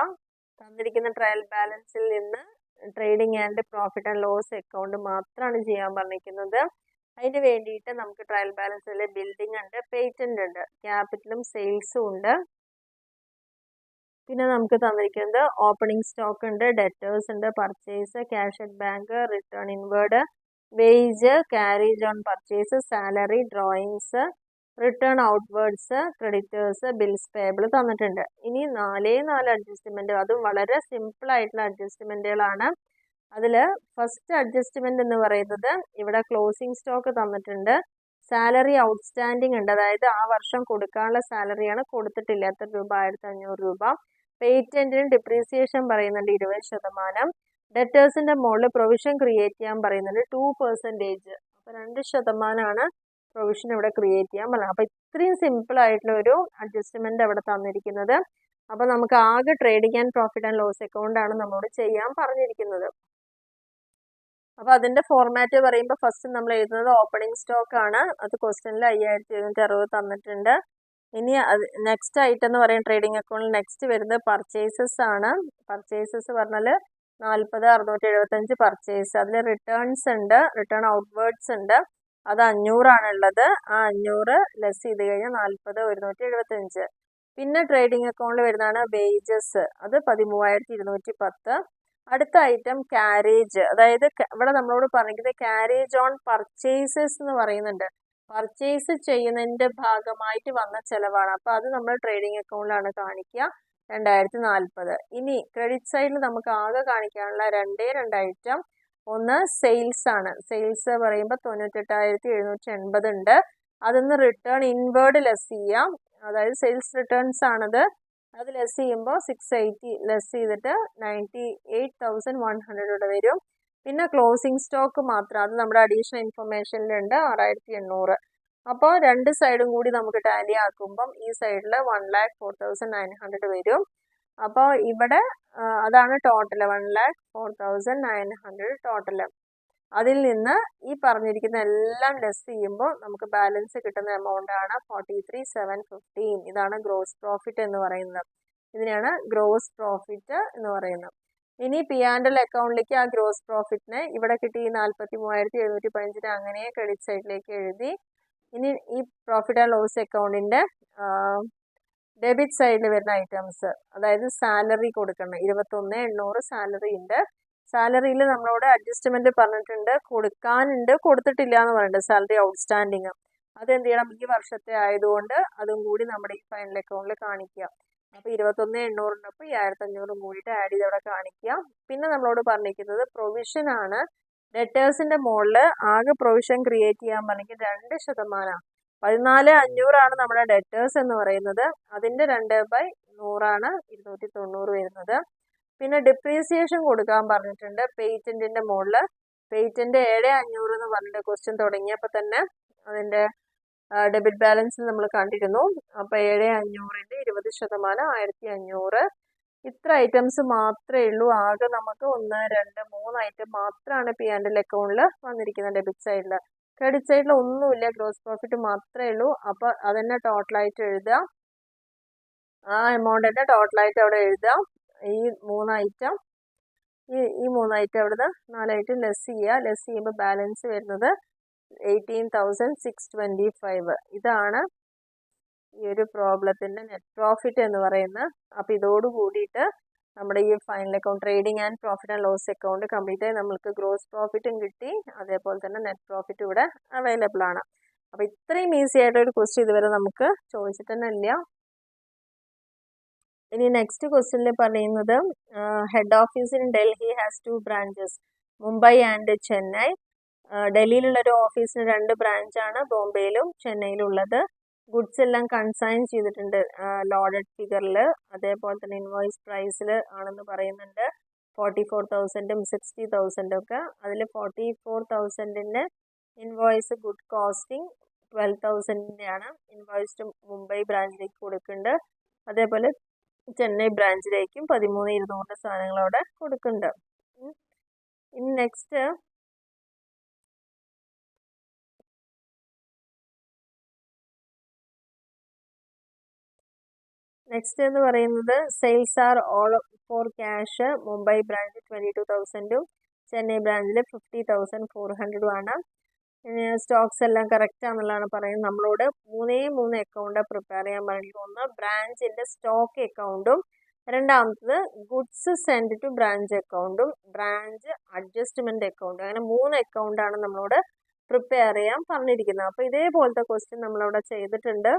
തന്നിരിക്കുന്ന ട്രയൽ ബാലൻസിൽ നിന്ന് trading and profit and loss account മാത്രമാണ് ചെയ്യാൻ പറഞ്ഞിരിക്കുന്നത്. അതിന് വേണ്ടിയിട്ട് നമുക്ക് ട്രയൽ ബാലൻസിൽ ബിൽഡിംഗ് ഉണ്ട്, പേറ്റന്റ് ഉണ്ട്, ക്യാപിറ്റലും സെയിൽസും ഉണ്ട്. പിന്നെ നമുക്ക് തന്നിരിക്കുന്നത് ഓപ്പണിംഗ് സ്റ്റോക്ക് ഉണ്ട്, ഡെറ്റേഴ്സ് ഉണ്ട്, purchase, cash at bank, return inward, wage, carriage on purchase, salary, drawings, return outwards, creditors, bills payable തന്നിട്ടുണ്ട്. ഇനി 4 അഡ്ജസ്റ്റ്മെന്റ്, അതും വളരെ സിമ്പിൾ ആയിട്ടുള്ള അഡ്ജസ്റ്റ്മെന്റുകളാണ്. അതിൽ ഫസ്റ്റ് അഡ്ജസ്റ്റ്മെന്റ് എന്ന് പറയുന്നത് ഇവിടെ ക്ലോസിംഗ് സ്റ്റോക്ക് തന്നിട്ടുണ്ട്, സാലറി ഔട്ട്സ്റ്റാൻഡിംഗ് ഉണ്ട്, അതായത് ആ വർഷം കൊടുക്കാനുള്ള സാലറിയാണ്, കൊടുത്തിട്ടില്ല, എത്ര രൂപ, 1500 രൂപ. പേറ്റന്റിന് ഡിപ്രീസിയേഷൻ പറയുന്നുണ്ട് 20%. ഡെറ്റേഴ്സിന്റെ മുകളിൽ പ്രൊവിഷൻ ക്രിയേറ്റ് ചെയ്യാൻ പറയുന്നുണ്ട് 2%. അപ്പോൾ 2% പ്രൊവിഷൻ ഇവിടെ ക്രിയേറ്റ് ചെയ്യാൻ പറയുന്നത്. അപ്പോൾ ഇത്രയും സിമ്പിൾ ആയിട്ടുള്ള ഒരു അഡ്ജസ്റ്റ്മെന്റ് അവിടെ തന്നിരിക്കുന്നത്. അപ്പോൾ നമുക്ക് ആകെ trading and profit and loss account ആണ് നമ്മളോട് ചെയ്യാൻ പറഞ്ഞിരിക്കുന്നത്. അപ്പോൾ അതിന്റെ ഫോർമാറ്റ് പറയുമ്പോൾ ഫസ്റ്റ് നമ്മൾ എഴുതുന്നത് ഓപ്പണിംഗ് സ്റ്റോക്ക് ആണ്. അത് ക്വസ്റ്റ്യനിൽ 5760 തന്നിട്ടുണ്ട്. ഇനി നെക്സ്റ്റ് ഐറ്റം എന്ന് പറയുന്നത് ട്രേഡിംഗ് അക്കൗണ്ടിൽ നെക്സ്റ്റ് വരുന്നത് പർച്ചേസസ് ആണ്. പർച്ചേസസ് പറഞ്ഞാൽ 40,675 പർച്ചേസ്. അതിൽ റിട്ടേൺസ് ഉണ്ട്, റിട്ടേൺ ഔട്ട്വേർഡ്സ് ഉണ്ട്, അത് 500 ആണുള്ളത്. ആ 500 ലെസ് ചെയ്ത് കഴിഞ്ഞാൽ 40,175. പിന്നെ ട്രേഡിംഗ് അക്കൗണ്ടിൽ വരുന്നതാണ് വേജസ്, അത് 13,210. അടുത്ത ഐറ്റം ക്യാരേജ്, അതായത് ഇവിടെ നമ്മളോട് പറഞ്ഞിരിക്കുന്നത് ക്യാരേജ് ഓൺ പർച്ചേസസ് എന്ന് പറയുന്നുണ്ട്. പർച്ചേസ് ചെയ്യുന്നതിന്റെ ഭാഗമായിട്ട് വന്ന ചെലവാണ്. അപ്പോൾ അത് നമ്മൾ ട്രേഡിംഗ് അക്കൗണ്ടിലാണ് കാണിക്കുക, 2040. ഇനി ക്രെഡിറ്റ് സൈഡിൽ നമുക്ക് ആകെ കാണിക്കാനുള്ള രണ്ട് ഐറ്റം. ഒന്ന് സെയിൽസ് ആണ്. സെയിൽസ് പറയുമ്പോൾ 98,780 ഉണ്ട്. അതിന്ന് റിട്ടേൺ ഇൻവേർഡ് ലെസ് ചെയ്യാം, അതായത് സെയിൽസ് റിട്ടേൺസ് ആണത്. അത് ലെസ് ചെയ്യുമ്പോൾ 680 ലെസ് ചെയ്തിട്ട് 98,100 ഇവിടെ വരും. പിന്നെ ക്ലോസിംഗ് സ്റ്റോക്ക് മാത്രം, അത് നമ്മുടെ അഡീഷണൽ ഇൻഫർമേഷനിലുണ്ട്, 6,800. അപ്പോൾ രണ്ട് സൈഡും കൂടി നമുക്ക് ടാലി ആക്കുമ്പം ഈ സൈഡിൽ 1,04,900 വരും. അപ്പോൾ ഇവിടെ അതാണ് ടോട്ടൽ, 1,04,900 ടോട്ടൽ. അതിൽ നിന്ന് ഈ പറഞ്ഞിരിക്കുന്ന എല്ലാം ലെസ് ചെയ്യുമ്പോൾ നമുക്ക് ബാലൻസ് കിട്ടുന്ന എമൗണ്ട് ആണ് 43,715. ഇതാണ് ഗ്രോസ് പ്രോഫിറ്റ് എന്ന് പറയുന്നത്. ഇതിനെയാണ് ഗ്രോസ് പ്രോഫിറ്റ് എന്ന് പറയുന്നത്. ഇനി P&L അക്കൗണ്ടിലേക്ക് ആ ഗ്രോസ് പ്രോഫിറ്റിനെ ഇവിടെ കിട്ടി 43,715 അങ്ങനെ ക്രെഡിറ്റ് സൈഡിലേക്ക് എഴുതി. ഇനി ഈ പ്രോഫിറ്റ് ആൻഡ് ലോസ് അക്കൗണ്ടിന്റെ ഡെബിറ്റ് സൈഡിൽ വരുന്ന ഐറ്റംസ്, അതായത് സാലറി കൊടുക്കണം, 21,800 സാലറി ഉണ്ട്. സാലറിയിൽ നമ്മളോട് അഡ്ജസ്റ്റ്മെന്റ് പറഞ്ഞിട്ടുണ്ട്, കൊടുക്കാനുണ്ട്, കൊടുത്തിട്ടില്ല എന്ന് പറയുന്നുണ്ട്, സാലറി ഔട്ട്സ്റ്റാൻഡിങ്. അതെന്ത് ചെയ്യണം, ഈ വർഷത്തെ ആയതുകൊണ്ട് അതും കൂടി നമ്മുടെ ഈ ഫൈനൽ അക്കൗണ്ടിൽ കാണിക്കുക. അപ്പോൾ 21,800 ഈ 1,500 കൂടിയിട്ട് ആഡ് ചെയ്ത് അവിടെ കാണിക്കുക. പിന്നെ നമ്മളോട് പറഞ്ഞിരിക്കുന്നത് പ്രൊവിഷൻ ആണ്. ഡെറ്റേഴ്സിന്റെ മുകളിൽ ആകെ പ്രൊവിഷൻ ക്രിയേറ്റ് ചെയ്യാൻ പറഞ്ഞെങ്കിൽ 2%. 14,500 ആണ് നമ്മുടെ ഡെറ്റേഴ്സ് എന്ന് പറയുന്നത്. അതിന്റെ 2/100 290 വരുന്നത്. പിന്നെ ഡിപ്രീസിയേഷൻ കൊടുക്കാൻ പറഞ്ഞിട്ടുണ്ട് പേറ്റന്റിന്റെ മുകളിൽ. പേറ്റന്റ് 7,500 എന്ന് പറഞ്ഞിട്ട് ക്വസ്റ്റ്യൻ തുടങ്ങിയപ്പോൾ തന്നെ അതിന്റെ ഡെബിറ്റ് ബാലൻസ് നമ്മൾ കണ്ടിരുന്നു. അപ്പോൾ 7,500ന്റെ 20% 1,500. ഇത്ര ഐറ്റംസ് മാത്രമേ ഉള്ളൂ. ആകെ നമുക്ക് 1, 2, 3 ഐറ്റം മാത്രമാണ് P&L അക്കൗണ്ടിൽ വന്നിരിക്കുന്നത് ഡെബിറ്റ് സൈഡിൽ. ക്രെഡിറ്റ് സൈഡിൽ ഒന്നുമില്ല, ഗ്രോസ് പ്രോഫിറ്റ് മാത്രമേ ഉള്ളൂ. അപ്പോൾ അതന്നെ ടോട്ടലായിട്ട് എഴുതുക, ആ എമൗണ്ട് തന്നെ ടോട്ടലായിട്ട് അവിടെ എഴുതുക. ഈ 3 ഐറ്റം ഈ 3 ഐറ്റം അവിടുന്ന് 4 ഐറ്റം ലെസ് ചെയ്യുക. ലെസ് ചെയ്യുമ്പോൾ ബാലൻസ് വരുന്നത് 18,625. ഇതാണ് ഈ ഒരു പ്രോബ്ലത്തിന്റെ നെറ്റ് പ്രോഫിറ്റ് എന്ന് പറയുന്നത്. അപ്പോൾ ഇതോട് കൂടിയിട്ട് നമ്മുടെ ഈ final account trading and profit and loss account complete ആയി നമുക്ക് ഗ്രോസ് പ്രോഫിറ്റും കിട്ടി, അതേപോലെ തന്നെ നെറ്റ് പ്രോഫിറ്റ് ഇവിടെ അവൈലബിൾ ആണ്. അപ്പോൾ ഇത്രയും ഈസി ആയിട്ട് ഒരു ക്വസ്റ്റ്യൻ ഇതുവരെ നമുക്ക് ചോദിച്ചിട്ട് തന്നെ ഇല്ല. ഇനി നെക്സ്റ്റ് ക്വസ്റ്റ്യനിൽ പറയുന്നത് head office in Delhi has 2 branches, Mumbai and Chennai. ഡൽഹിയിലുള്ള ഒരു ഓഫീസിന് 2 ബ്രാഞ്ചാണ്, ബോംബെയിലും ചെന്നൈയിലുള്ളത്. ഗുഡ്സ് എല്ലാം കൺസൈൻ ചെയ്തിട്ടുണ്ട് ലോഡഡ് ഫിഗറിൽ, അതേപോലെ തന്നെ ഇൻവോയ്സ് പ്രൈസിൽ ആണെന്ന് പറയുന്നുണ്ട്. 44,000ഉം 60,000 ഒക്കെ. അതിൽ 44,000ന്റെ ഇൻവോയ്സ് ഗുഡ് കോസ്റ്റിംഗ് 12,000ൻ്റെയാണ് ഇൻവോയ്സ്ഡ് മുംബൈ ബ്രാഞ്ചിലേക്ക് കൊടുക്കുന്നുണ്ട്. അതേപോലെ ചെന്നൈ ബ്രാഞ്ചിലേക്കും 13,200 സാധനങ്ങൾ അവിടെ കൊടുക്കുന്നുണ്ട്. ഇനി നെക്സ്റ്റ് എന്ന് പറയുന്നത് sales are all for cash. Mumbai branch 22,000ഉം ചെന്നൈ ബ്രാഞ്ചിൽ 50,400ഉം ആണ്. സ്റ്റോക്സ് എല്ലാം കറക്റ്റ് ആണെന്നുള്ളതാണ് പറയുന്നത്. നമ്മളോട് 3 അക്കൗണ്ട് പ്രിപ്പയർ ചെയ്യാൻ പറഞ്ഞിട്ട്, ഒന്ന് ബ്രാഞ്ചിന്റെ സ്റ്റോക്ക് അക്കൗണ്ടും രണ്ടാമത്തത് ഗുഡ്സ് സെൻഡ് ടു ബ്രാഞ്ച് അക്കൗണ്ടും ബ്രാഞ്ച് അഡ്ജസ്റ്റ്മെന്റ് അക്കൗണ്ടും. അങ്ങനെ 3 അക്കൗണ്ടാണ് നമ്മളോട് പ്രിപ്പയർ ചെയ്യാൻ പറഞ്ഞിരിക്കുന്നത്. അപ്പോൾ ഇതേപോലത്തെ ക്വസ്റ്റ്യൻ നമ്മളവിടെ ചെയ്തിട്ടുണ്ട്.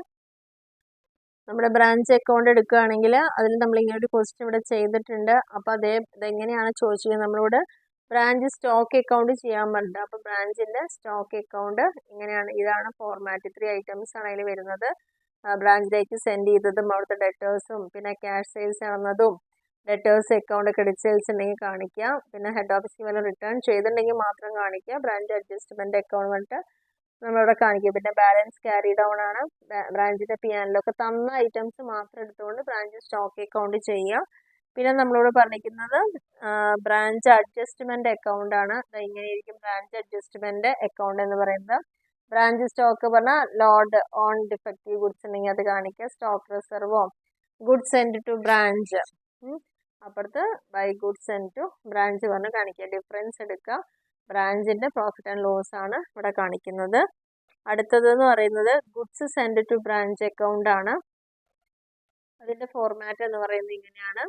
നമ്മുടെ ബ്രാഞ്ച് അക്കൗണ്ട് എടുക്കുകയാണെങ്കിൽ അതിൽ നമ്മൾ ഇങ്ങനെ ഒരു ക്വസ്റ്റ്യൻ ഇവിടെ ചെയ്തിട്ടുണ്ട്. അപ്പോൾ ഇതെങ്ങനെയാണ് ചോദിച്ചിരിക്കുന്നത്, നമ്മളോട് ബ്രാഞ്ച് സ്റ്റോക്ക് അക്കൗണ്ട് ചെയ്യാൻ പറഞ്ഞിട്ട്. അപ്പോൾ ബ്രാഞ്ചിന്റെ സ്റ്റോക്ക് അക്കൗണ്ട് ഇങ്ങനെയാണ്, ഇതാണ് ഫോർമാറ്റ്. 3 ഐറ്റംസ് ആണ് അതിൽ വരുന്നത്. ബ്രാഞ്ചിലേക്ക് സെൻഡ് ചെയ്തതും അവിടുത്തെ ഡെറ്റേഴ്സും പിന്നെ ക്യാഷ് സെയിൽസ് നടന്നതും ഡെറ്റേഴ്സ് അക്കൗണ്ട് ക്രെഡിറ്റ് സെയിൽസ് ഉണ്ടെങ്കിൽ കാണിക്കുക, പിന്നെ ഹെഡ് ഓഫീസിൽ വല്ല റിട്ടേൺ ചെയ്തിട്ടുണ്ടെങ്കിൽ മാത്രം കാണിക്കുക. ബ്രാഞ്ച് അഡ്ജസ്റ്റ്മെന്റ് അക്കൗണ്ട് പറഞ്ഞിട്ട് നമ്മളിവിടെ കാണിക്കുക. പിന്നെ ബാലൻസ് ക്യാരി ഡൗൺ ആണ്, ബ്രാഞ്ചിന്റെ പിയാനിലൊക്കെ തന്ന ഐറ്റംസ് മാത്രം എടുത്തുകൊണ്ട് ബ്രാഞ്ച് സ്റ്റോക്ക് അക്കൗണ്ട് ചെയ്യുക. പിന്നെ നമ്മളോട് പറഞ്ഞിരിക്കുന്നത് ബ്രാഞ്ച് അഡ്ജസ്റ്റ്മെന്റ് അക്കൗണ്ട് ആണ്. ഇങ്ങനെയായിരിക്കും ബ്രാഞ്ച് അഡ്ജസ്റ്റ്മെന്റ് അക്കൗണ്ട് എന്ന് പറയുന്നത്. ബ്രാഞ്ച് സ്റ്റോക്ക് പറഞ്ഞാൽ ലോഡ് ഓൺ ഡിഫക്റ്റീവ് ഗുഡ്സ് ഉണ്ടെങ്കിൽ അത് കാണിക്കുക. സ്റ്റോക്ക് റിസർവോ ഗുഡ്സ് സെൻഡ് ടു ബ്രാഞ്ച്, അപ്പുറത്ത് by goods send to branch പറഞ്ഞ് കാണിക്കുക. ഡിഫറൻസ് എടുക്കുക. ബ്രാഞ്ചിന്റെ പ്രോഫിറ്റ് ആൻഡ് ലോസ് ആണ് ഇവിടെ കാണിക്കുന്നത്. അടുത്തത് എന്ന് പറയുന്നത് goods send to branch account ആണ്. അതിന്റെ ഫോർമാറ്റ് എന്ന് പറയുന്നത് ഇങ്ങനെയാണ്.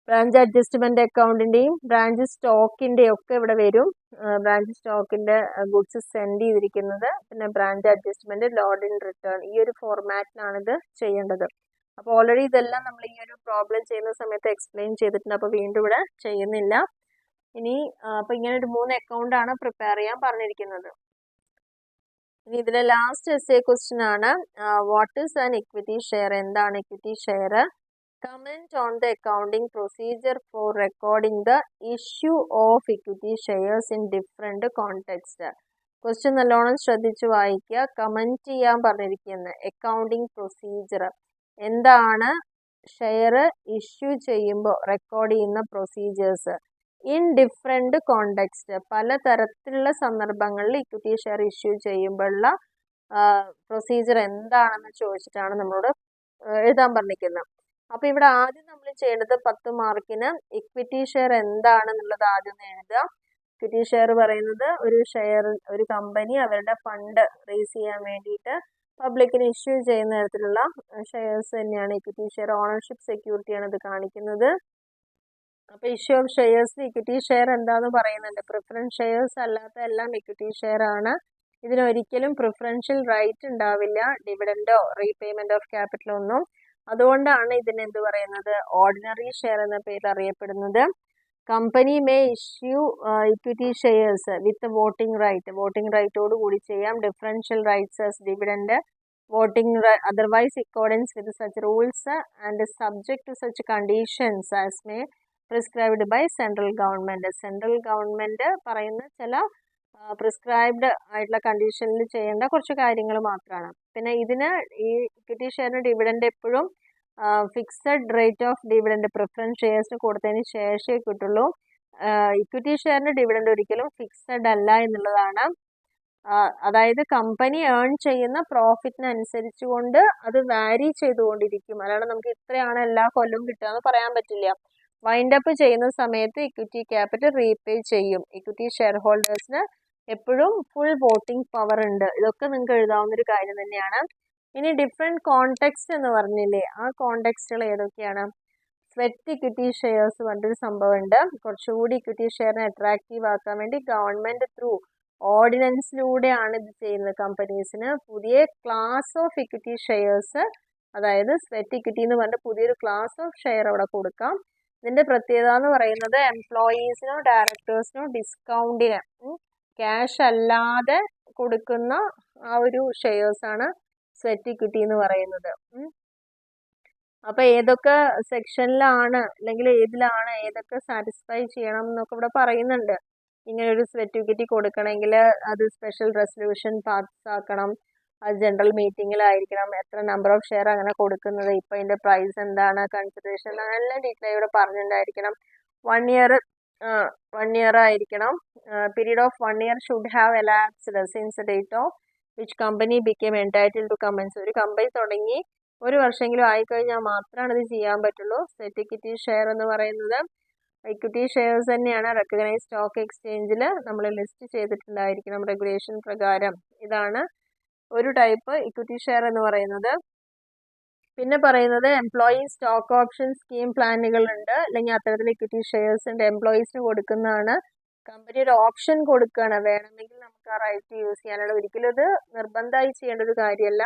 ബ്രാഞ്ച് അഡ്ജസ്റ്റ്മെന്റ് അക്കൗണ്ടിന്റെയും ബ്രാഞ്ച് സ്റ്റോക്കിന്റെയും ഒക്കെ ഇവിടെ വരും. ബ്രാഞ്ച് സ്റ്റോക്കിന്റെ ഗുഡ്സ് സെൻഡ് ചെയ്തിരിക്കുന്നത്, പിന്നെ branch adjustment load in return, ഈ ഒരു ഫോർമാറ്റിലാണ് ഇത് ചെയ്യേണ്ടത്. അപ്പോൾ ഓൾറെഡി ഇതെല്ലാം നമ്മൾ ഈ ഒരു പ്രോബ്ലം ചെയ്യുന്ന സമയത്ത് എക്സ്പ്ലെയിൻ ചെയ്തിട്ടുണ്ട്. അപ്പോൾ വീണ്ടും ഇവിടെ ചെയ്യുന്നില്ല. ഇനി അപ്പോൾ ഇങ്ങനെ ഒരു 3 അക്കൗണ്ട് ആണ് പ്രിപ്പയർ ചെയ്യാൻ പറഞ്ഞിരിക്കുന്നത്. ഇനി ഇതിലെ ലാസ്റ്റ് എസ്സേ ക്വസ്റ്റ്യൻ ആണ് what is an equity share, എന്താണ് equity share. Comment on the accounting procedure for recording the issue of equity shares in different context. Question നല്ലോണം ശ്രദ്ധിച്ചു വായിക്കുക. കമൻറ്റ് ചെയ്യാൻ പറഞ്ഞിരിക്കുന്നത് അക്കൗണ്ടിങ് പ്രൊസീജിയർ, എന്താണ് ഷെയർ ഇഷ്യൂ ചെയ്യുമ്പോൾ record ചെയ്യുന്ന പ്രൊസീജിയേഴ്സ് ഇൻ ഡിഫറെൻറ്റ് കോണ്ടെക്സ്റ്റ്, പലതരത്തിലുള്ള സന്ദർഭങ്ങളിൽ ഇക്വിറ്റി ഷെയർ ഇഷ്യൂ ചെയ്യുമ്പോഴുള്ള പ്രൊസീജിയർ എന്താണെന്ന് ചോദിച്ചിട്ടാണ് നമ്മളോട് എഴുതാൻ പറഞ്ഞിരിക്കുന്നത്. അപ്പോൾ ഇവിടെ ആദ്യം നമ്മൾ ചെയ്യേണ്ടത് 10 മാർക്കിന് ഇക്വിറ്റി ഷെയർ എന്താണെന്നുള്ളത് ആദ്യം എഴുതുക. ഇക്വിറ്റി ഷെയർ പറയുന്നത് ഒരു കമ്പനി അവരുടെ ഫണ്ട് റേസ് ചെയ്യാൻ വേണ്ടിയിട്ട് പബ്ലിക്കിന് ഇഷ്യൂ ചെയ്യുന്ന തരത്തിലുള്ള ഷെയർസ് തന്നെയാണ് ഇക്വിറ്റി ഷെയർ. ഓണർഷിപ്പ് സെക്യൂരിറ്റിയാണ് ഇത് കാണിക്കുന്നത്. അപ്പോൾ issue of shares equity share എന്താന്ന് പറയുന്നുണ്ട്. പ്രിഫറൻസ് ഷെയർസ് അല്ലാത്ത എല്ലാം ഇക്വിറ്റി ഷെയർ ആണ്. ഇതിനൊരിക്കലും പ്രിഫറൻഷ്യൽ റൈറ്റ് ഉണ്ടാവില്ല, ഡിവിഡൻഡോ റീപേയ്മെന്റ് ഓഫ് ക്യാപിറ്റലോ ഒന്നും. അതുകൊണ്ടാണ് ഇതിന് എന്ത് പറയുന്നത്, ഓർഡിനറി ഷെയർ എന്ന പേരിൽ അറിയപ്പെടുന്നത്. Company may issue equity shares with voting റൈറ്റോട് കൂടി ചെയ്യാം. Differential rights as dividend, voting otherwise accordance with such rules and subject to such conditions as may prescribed by central government. Central government പറയുന്ന ചില prescribed ആയിട്ടുള്ള കണ്ടീഷനിൽ ചെയ്യേണ്ട കുറച്ച് കാര്യങ്ങൾ മാത്രമാണ്. പിന്നെ ഇതിന് ഈ ഇക്വിറ്റി ഷെയറിന് ഡിവിഡൻഡ് എപ്പോഴും fixed rate of dividend preference ഷെയർസിന് കൊടുത്തതിന് ശേഷമേ കിട്ടുള്ളൂ. ഇക്വിറ്റി ഷെയറിന് ഡിവിഡൻഡ് ഒരിക്കലും ഫിക്സഡ് അല്ല എന്നുള്ളതാണ്. അതായത് കമ്പനി ഏൺ ചെയ്യുന്ന പ്രോഫിറ്റിനനുസരിച്ച് കൊണ്ട് അത് വാരി ചെയ്തുകൊണ്ടിരിക്കും. അല്ലാതെ നമുക്ക് ഇത്രയാണ് എല്ലാ കൊല്ലവും കിട്ടുക എന്ന് പറയാൻ പറ്റില്ല. വൈൻഡപ്പ് ചെയ്യുന്ന സമയത്ത് ഇക്വിറ്റി ക്യാപിറ്റൽ റീപേ ചെയ്യും. ഇക്വിറ്റി ഷെയർ ഹോൾഡേഴ്സിന് എപ്പോഴും ഫുൾ വോട്ടിംഗ് പവർ ഉണ്ട്. ഇതൊക്കെ നിങ്ങൾക്ക് എഴുതാവുന്ന ഒരു കാര്യം തന്നെയാണ്. ഇനി ഡിഫറെൻറ്റ് കോണ്ടെക്സ്റ്റ് എന്ന് പറഞ്ഞില്ലേ, ആ കോണ്ടെക്സ്റ്റുകൾ ഏതൊക്കെയാണ്? സ്വെറ്റ് ഇക്വിറ്റി ഷെയർസ് പറഞ്ഞൊരു സംഭവമുണ്ട്. കുറച്ചുകൂടി ഇക്വിറ്റി ഷെയറിനെ അട്രാക്റ്റീവ് ആക്കാൻ വേണ്ടി ഗവൺമെന്റ് ത്രൂ ഓർഡിനൻസിലൂടെയാണ് ഇത് ചെയ്യുന്നത്. കമ്പനീസിന് പുതിയ ക്ലാസ് ഓഫ് ഇക്വിറ്റി ഷെയർസ്, അതായത് സ്വെറ്റ് ഇക്വിറ്റി എന്ന് പറഞ്ഞിട്ട് പുതിയൊരു ക്ലാസ് ഓഫ് ഷെയർ അവിടെ കൊടുക്കാം. ഇതിന്റെ പ്രത്യേകത എന്ന് പറയുന്നത് എംപ്ലോയീസിനോ ഡയറക്ടേഴ്സിനോ ഡിസ്കൗണ്ടിന് ക്യാഷ് അല്ലാതെ കൊടുക്കുന്ന ആ ഒരു ഷെയർസ് ആണ് സ്വെറ്റ് ഇക്വിറ്റി എന്ന് പറയുന്നത്. അപ്പോൾ ഏതൊക്കെ സെക്ഷനിലാണ് അല്ലെങ്കിൽ ഏതിലാണ് ഏതൊക്കെ സാറ്റിസ്ഫൈ ചെയ്യണം എന്നൊക്കെ ഇവിടെ പറയുന്നുണ്ട്. ഇങ്ങനെ ഒരു സ്വെറ്റ് ഇക്വിറ്റി കൊടുക്കണമെങ്കിൽ അത് സ്പെഷ്യൽ റെസൊല്യൂഷൻ പാസ്സാക്കണം, അത് ജനറൽ മീറ്റിങ്ങിലായിരിക്കണം, എത്ര നമ്പർ ഓഫ് ഷെയർ അങ്ങനെ കൊടുക്കുന്നത്, ഇപ്പോൾ അതിൻ്റെ പ്രൈസ് എന്താണ്, കൺസിഡറേഷൻ, എല്ലാം ഡീറ്റെയിൽ ഇവിടെ പറഞ്ഞിട്ടുണ്ടായിരിക്കണം. 1 year ആയിരിക്കണം. Period of 1 year should have elapsed since date of which company became entitled to commence. ഒരു കമ്പനി തുടങ്ങി 1 വർഷമെങ്കിലും ആയിക്കഴിഞ്ഞാൽ മാത്രമാണ് ഇത് ചെയ്യാൻ പറ്റുള്ളൂ. സ്വെറ്റ് ഇക്വിറ്റി ഷെയർ എന്ന് പറയുന്നത് ഇക്വിറ്റി ഷെയർസ് തന്നെയാണ് റെക്കഗ്നൈസ് സ്റ്റോക്ക് എക്സ്ചേഞ്ചിൽ നമ്മൾ ലിസ്റ്റ് ചെയ്തിട്ടുണ്ടായിരിക്കണം റെഗുലേഷൻ പ്രകാരം. ഇതാണ് ഒരു ടൈപ്പ് ഇക്വിറ്റി ഷെയർ എന്ന് പറയുന്നത്. പിന്നെ പറയുന്നത് എംപ്ലോയി സ്റ്റോക്ക് ഓപ്ഷൻ സ്കീം പ്ലാനുകളുണ്ട്, അല്ലെങ്കിൽ അത്തരത്തിൽ ഇക്വിറ്റി ഷെയർസ് ഉണ്ട്, എംപ്ലോയീസിന് കൊടുക്കുന്നതാണ്. കമ്പനി ഒരു ഓപ്ഷൻ കൊടുക്കുകയാണ്, വേണമെങ്കിൽ നമുക്ക് ആ റൈറ്റ് യൂസ് ചെയ്യാനുള്ള. ഒരിക്കലും ഇത് നിർബന്ധമായി ചെയ്യേണ്ട ഒരു കാര്യമല്ല.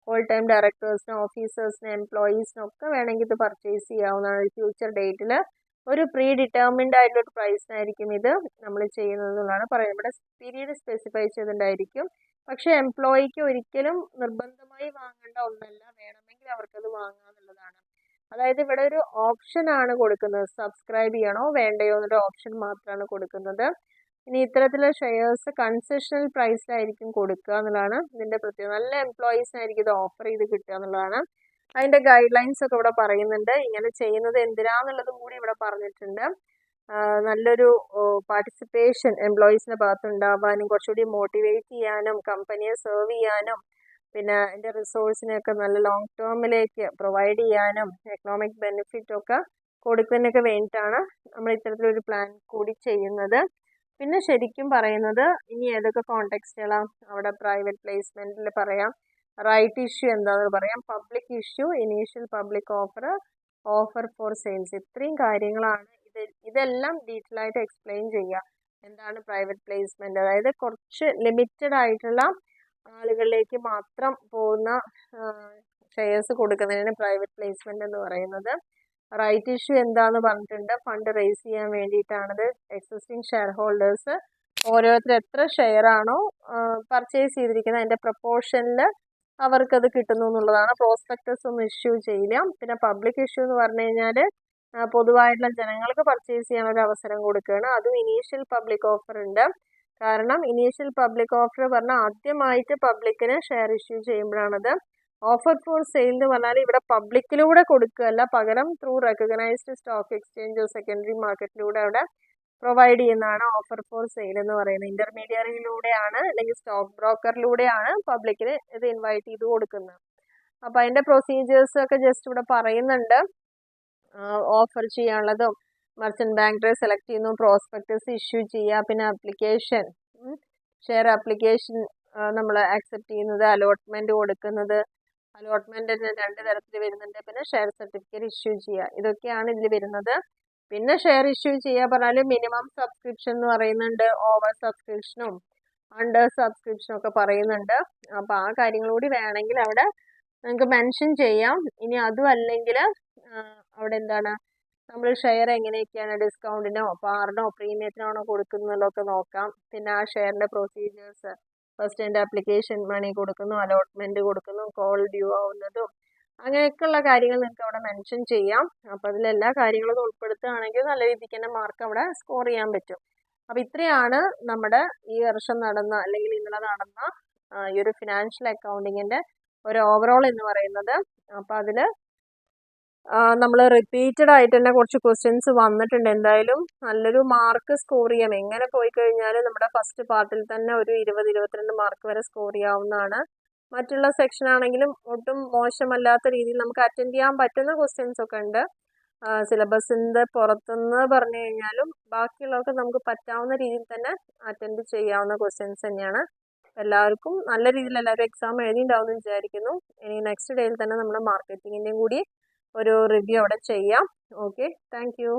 ഫുൾ ടൈം ഡയറക്ടേഴ്സിനും ഓഫീസേഴ്സിനും എംപ്ലോയീസിനും ഒക്കെ വേണമെങ്കിൽ ഇത് പർച്ചേസ് ചെയ്യാവുന്നതാണ്. ഫ്യൂച്ചർ ഡേറ്റിൽ ഒരു പ്രീ ഡിറ്റർമിൻഡ് ആയിട്ടുള്ള ഒരു പ്രൈസിനായിരിക്കും ഇത് നമ്മൾ ചെയ്യുന്നത് എന്നുള്ളതാണ് പറയുന്നത്. ഇവിടെ പീരീഡ് സ്പെസിഫൈ ചെയ്തിട്ടുണ്ടായിരിക്കും. പക്ഷെ എംപ്ലോയിക്ക് ഒരിക്കലും നിർബന്ധമായി വാങ്ങേണ്ട ഒന്നല്ല, വേണമെങ്കിൽ അവർക്കത് വാങ്ങാന്നുള്ളതാണ്. അതായത് ഇവിടെ ഒരു ഓപ്ഷൻ ആണ് കൊടുക്കുന്നത്, സബ്സ്ക്രൈബ് ചെയ്യണോ വേണ്ടയോ എന്നൊരു ഓപ്ഷൻ മാത്രമാണ് കൊടുക്കുന്നത്. ഇനി ഇത്തരത്തിലുള്ള ഷെയർസ് കൺസെഷണൽ പ്രൈസിലായിരിക്കും കൊടുക്കുക എന്നുള്ളതാണ് ഇതിന്റെ പ്രത്യേകത. നല്ല എംപ്ലോയീസിനായിരിക്കും ഇത് ഓഫർ ചെയ്ത് കിട്ടുക എന്നുള്ളതാണ്. അതിന്റെ ഗൈഡ് ലൈൻസ് ഒക്കെ ഇവിടെ പറയുന്നുണ്ട്. ഇങ്ങനെ ചെയ്യുന്നത് എന്തിനാന്നുള്ളതും കൂടി ഇവിടെ പറഞ്ഞിട്ടുണ്ട്. നല്ലൊരു പാർട്ടിസിപ്പേഷൻ എംപ്ലോയീസിന്റെ ഭാഗത്ത് ഉണ്ടാവാനും, കുറച്ചുകൂടി മോട്ടിവേറ്റ് ചെയ്യാനും, കമ്പനിയെ സെർവ് ചെയ്യാനും, പിന്നെ അതിന്റെ റിസോഴ്സിനെയൊക്കെ നല്ല ലോങ് ടേമിലേക്ക് പ്രൊവൈഡ് ചെയ്യാനും, എക്കണോമിക് ബെനിഫിറ്റ് ഒക്കെ കൊടുക്കുന്നതിനൊക്കെ വേണ്ടിയിട്ടാണ് നമ്മൾ ഇത്തരത്തിലൊരു പ്ലാൻ കൂടി ചെയ്യുന്നത്. പിന്നെ ശരിക്കും പറയുന്നത് ഇനി ഏതൊക്കെ കോണ്ടെക്സ്റ്റുകളാണ് അവിടെ പ്രൈവറ്റ് പ്ലേസ്മെന്റിൽ പറയാം, റൈറ്റ് ഇഷ്യൂ എന്താണെന്ന് പറയാം, public issue, initial public offer, offer for sales. ഇത്രയും കാര്യങ്ങളാണ് ഇതെല്ലാം ഡീറ്റെയിൽ ആയിട്ട് എക്സ്പ്ലെയിൻ ചെയ്യുക. എന്താണ് പ്രൈവറ്റ് പ്ലേസ്മെന്റ്, അതായത് കുറച്ച് ലിമിറ്റഡ് ആയിട്ടുള്ള ആളുകളിലേക്ക് മാത്രം പോകുന്ന ഷെയർസ് കൊടുക്കുന്നതിന് പ്രൈവറ്റ് പ്ലേസ്മെന്റ് എന്ന് പറയുന്നത്. റൈറ്റ് ഇഷ്യൂ എന്താന്ന് പറഞ്ഞിട്ടുണ്ട്, ഫണ്ട് റേസ് ചെയ്യാൻ വേണ്ടിയിട്ടാണത്. എക്സിസ്റ്റിംഗ് ഷെയർ ഹോൾഡേഴ്സ് ഓരോരുത്തർ എത്ര ഷെയർ ആണോ പർച്ചേസ് ചെയ്തിരിക്കുന്നത് അതിന്റെ പ്രപ്പോർഷനിൽ അവർക്കത് കിട്ടുന്നു എന്നുള്ളതാണ്. പ്രോസ്പെക്ടസ് ഒന്നും ഇഷ്യൂ ചെയ്യില്ല. പിന്നെ പബ്ലിക് ഇഷ്യൂ എന്ന് പറഞ്ഞു കഴിഞ്ഞാൽ പൊതുവായിട്ടുള്ള ജനങ്ങൾക്ക് പർച്ചേസ് ചെയ്യാനൊരു അവസരം കൊടുക്കുകയാണ്. അതും ഇനീഷ്യൽ പബ്ലിക് ഓഫർ ഉണ്ട്. കാരണം ഇനീഷ്യൽ പബ്ലിക് ഓഫർ പറഞ്ഞാൽ ആദ്യമായിട്ട് പബ്ലിക്കിന് ഷെയർ ഇഷ്യൂ ചെയ്യുമ്പോഴാണത്. ഓഫർ ഫോർ സെയിൽ എന്ന് പറഞ്ഞാൽ ഇവിടെ പബ്ലിക്കിലൂടെ കൊടുക്കുകയല്ല, പകരം ത്രൂ റെക്കഗ്നൈസ്ഡ് സ്റ്റോക്ക് എക്സ്ചേഞ്ചോ സെക്കൻഡറി മാർക്കറ്റിലൂടെ അവിടെ പ്രൊവൈഡ് ചെയ്യുന്നതാണ് ഓഫർ ഫോർ സെയിൽ എന്ന് പറയുന്നത്. ഇന്റർമീഡിയറിയിലൂടെയാണ് അല്ലെങ്കിൽ സ്റ്റോക്ക് ബ്രോക്കറിലൂടെയാണ് പബ്ലിക്കിന് ഇത് ഇൻവൈറ്റ് ചെയ്ത് കൊടുക്കുന്നത്. അപ്പം അതിന്റെ പ്രൊസീജിയേഴ്സ് ഒക്കെ ജസ്റ്റ് ഇവിടെ പറയുന്നുണ്ട്. ഓഫർ ചെയ്യാനുള്ളതും, മർച്ചന്റ് ബാങ്കറെ സെലക്ട് ചെയ്യുന്നു, പ്രോസ്പെക്ടസ് ഇഷ്യൂ ചെയ്യുക, പിന്നെ ആപ്ലിക്കേഷൻ, ഷെയർ ആപ്ലിക്കേഷൻ നമ്മൾ ആക്സെപ്റ്റ് ചെയ്യുന്നത്, അലോട്ട്മെന്റ് കൊടുക്കുന്നത്, അലോട്ട്മെന്റ് 2 തരത്തിൽ വരുന്നുണ്ട്, പിന്നെ ഷെയർ സർട്ടിഫിക്കറ്റ് ഇഷ്യൂ ചെയ്യുക, ഇതൊക്കെയാണ് ഇതിൽ വരുന്നത്. പിന്നെ ഷെയർ ഇഷ്യൂ ചെയ്യുക പറഞ്ഞാൽ മിനിമം സബ്സ്ക്രിപ്ഷൻ എന്ന് പറയുന്നുണ്ട്, ഓവർ സബ്സ്ക്രിപ്ഷനും അണ്ടർ സബ്സ്ക്രിപ്ഷനും ഒക്കെ പറയുന്നുണ്ട്. അപ്പോൾ ആ കാര്യങ്ങൾ കൂടി വേണമെങ്കിൽ അവിടെ നിങ്ങൾക്ക് മെൻഷൻ ചെയ്യാം. ഇനി അതും അല്ലെങ്കിൽ അവിടെ എന്താണ് നമ്മൾ ഷെയർ എങ്ങനെയൊക്കെയാണ് ഡിസ്കൗണ്ടിനോ പാറിനോ പ്രീമിയത്തിനാണോ കൊടുക്കുന്നതൊക്കെ നോക്കാം. പിന്നെ ആ ഷെയറിന്റെ പ്രൊസീജിയേഴ്സ്, ഫസ്റ്റ് എൻ്റെ ആപ്ലിക്കേഷൻ മണി കൊടുക്കുന്നു, അലോട്ട്മെന്റ് കൊടുക്കുന്നു, കോൾ ഡ്യൂ ആവുന്നതും അങ്ങനെയൊക്കെയുള്ള കാര്യങ്ങൾ നിങ്ങൾക്ക് അവിടെ മെൻഷൻ ചെയ്യാം. അപ്പോൾ അതിലെല്ലാ കാര്യങ്ങളും ഉൾപ്പെടുത്തുകയാണെങ്കിൽ നല്ല രീതിക്ക് തന്നെ മാർക്ക് അവിടെ സ്കോർ ചെയ്യാൻ പറ്റും. അപ്പോൾ ഇത്രയാണ് നമ്മുടെ ഈ വർഷം നടന്ന അല്ലെങ്കിൽ ഇന്നലെ നടന്ന ഈ ഒരു ഫിനാൻഷ്യൽ അക്കൗണ്ടിങ്ങിന്റെ ഒരു ഓവറോൾ എന്ന് പറയുന്നത്. അപ്പോൾ അതിൽ നമ്മൾ റിപ്പീറ്റഡ് ആയിട്ട് തന്നെ കുറച്ച് ക്വസ്റ്റ്യൻസ് വന്നിട്ടുണ്ട്. എന്തായാലും നല്ലൊരു മാർക്ക് സ്കോർ ചെയ്യാം. എങ്ങനെ പോയി കഴിഞ്ഞാൽ നമ്മുടെ ഫസ്റ്റ് പാർട്ടിൽ തന്നെ ഒരു 20-22 മാർക്ക് വരെ സ്കോർ ചെയ്യാവുന്നതാണ്. മറ്റുള്ള സെക്ഷൻ ആണെങ്കിലും ഒട്ടും മോശമല്ലാത്ത രീതിയിൽ നമുക്ക് അറ്റൻഡ് ചെയ്യാൻ പറ്റുന്ന ക്വസ്റ്റ്യൻസ് ഒക്കെ ഉണ്ട്. സിലബസിന്റെ പുറത്തുനിന്ന് പറഞ്ഞു കഴിഞ്ഞാലും ബാക്കിയുള്ളതൊക്കെ നമുക്ക് പറ്റാവുന്ന രീതിയിൽ തന്നെ അറ്റൻഡ് ചെയ്യാവുന്ന ക്വസ്റ്റ്യൻസ് തന്നെയാണ്. എല്ലാവർക്കും നല്ല രീതിയിൽ എല്ലാവരും എക്സാം എഴുതിയിട്ടുണ്ടാവുമെന്ന് വിചാരിക്കുന്നു. ഇനി നെക്സ്റ്റ് ഡേയിൽ തന്നെ നമ്മുടെ മാർക്കറ്റിങ്ങിൻ്റെയും കൂടി ഒരു റിവ്യൂ അവിടെ ചെയ്യാം. Okay, thank you.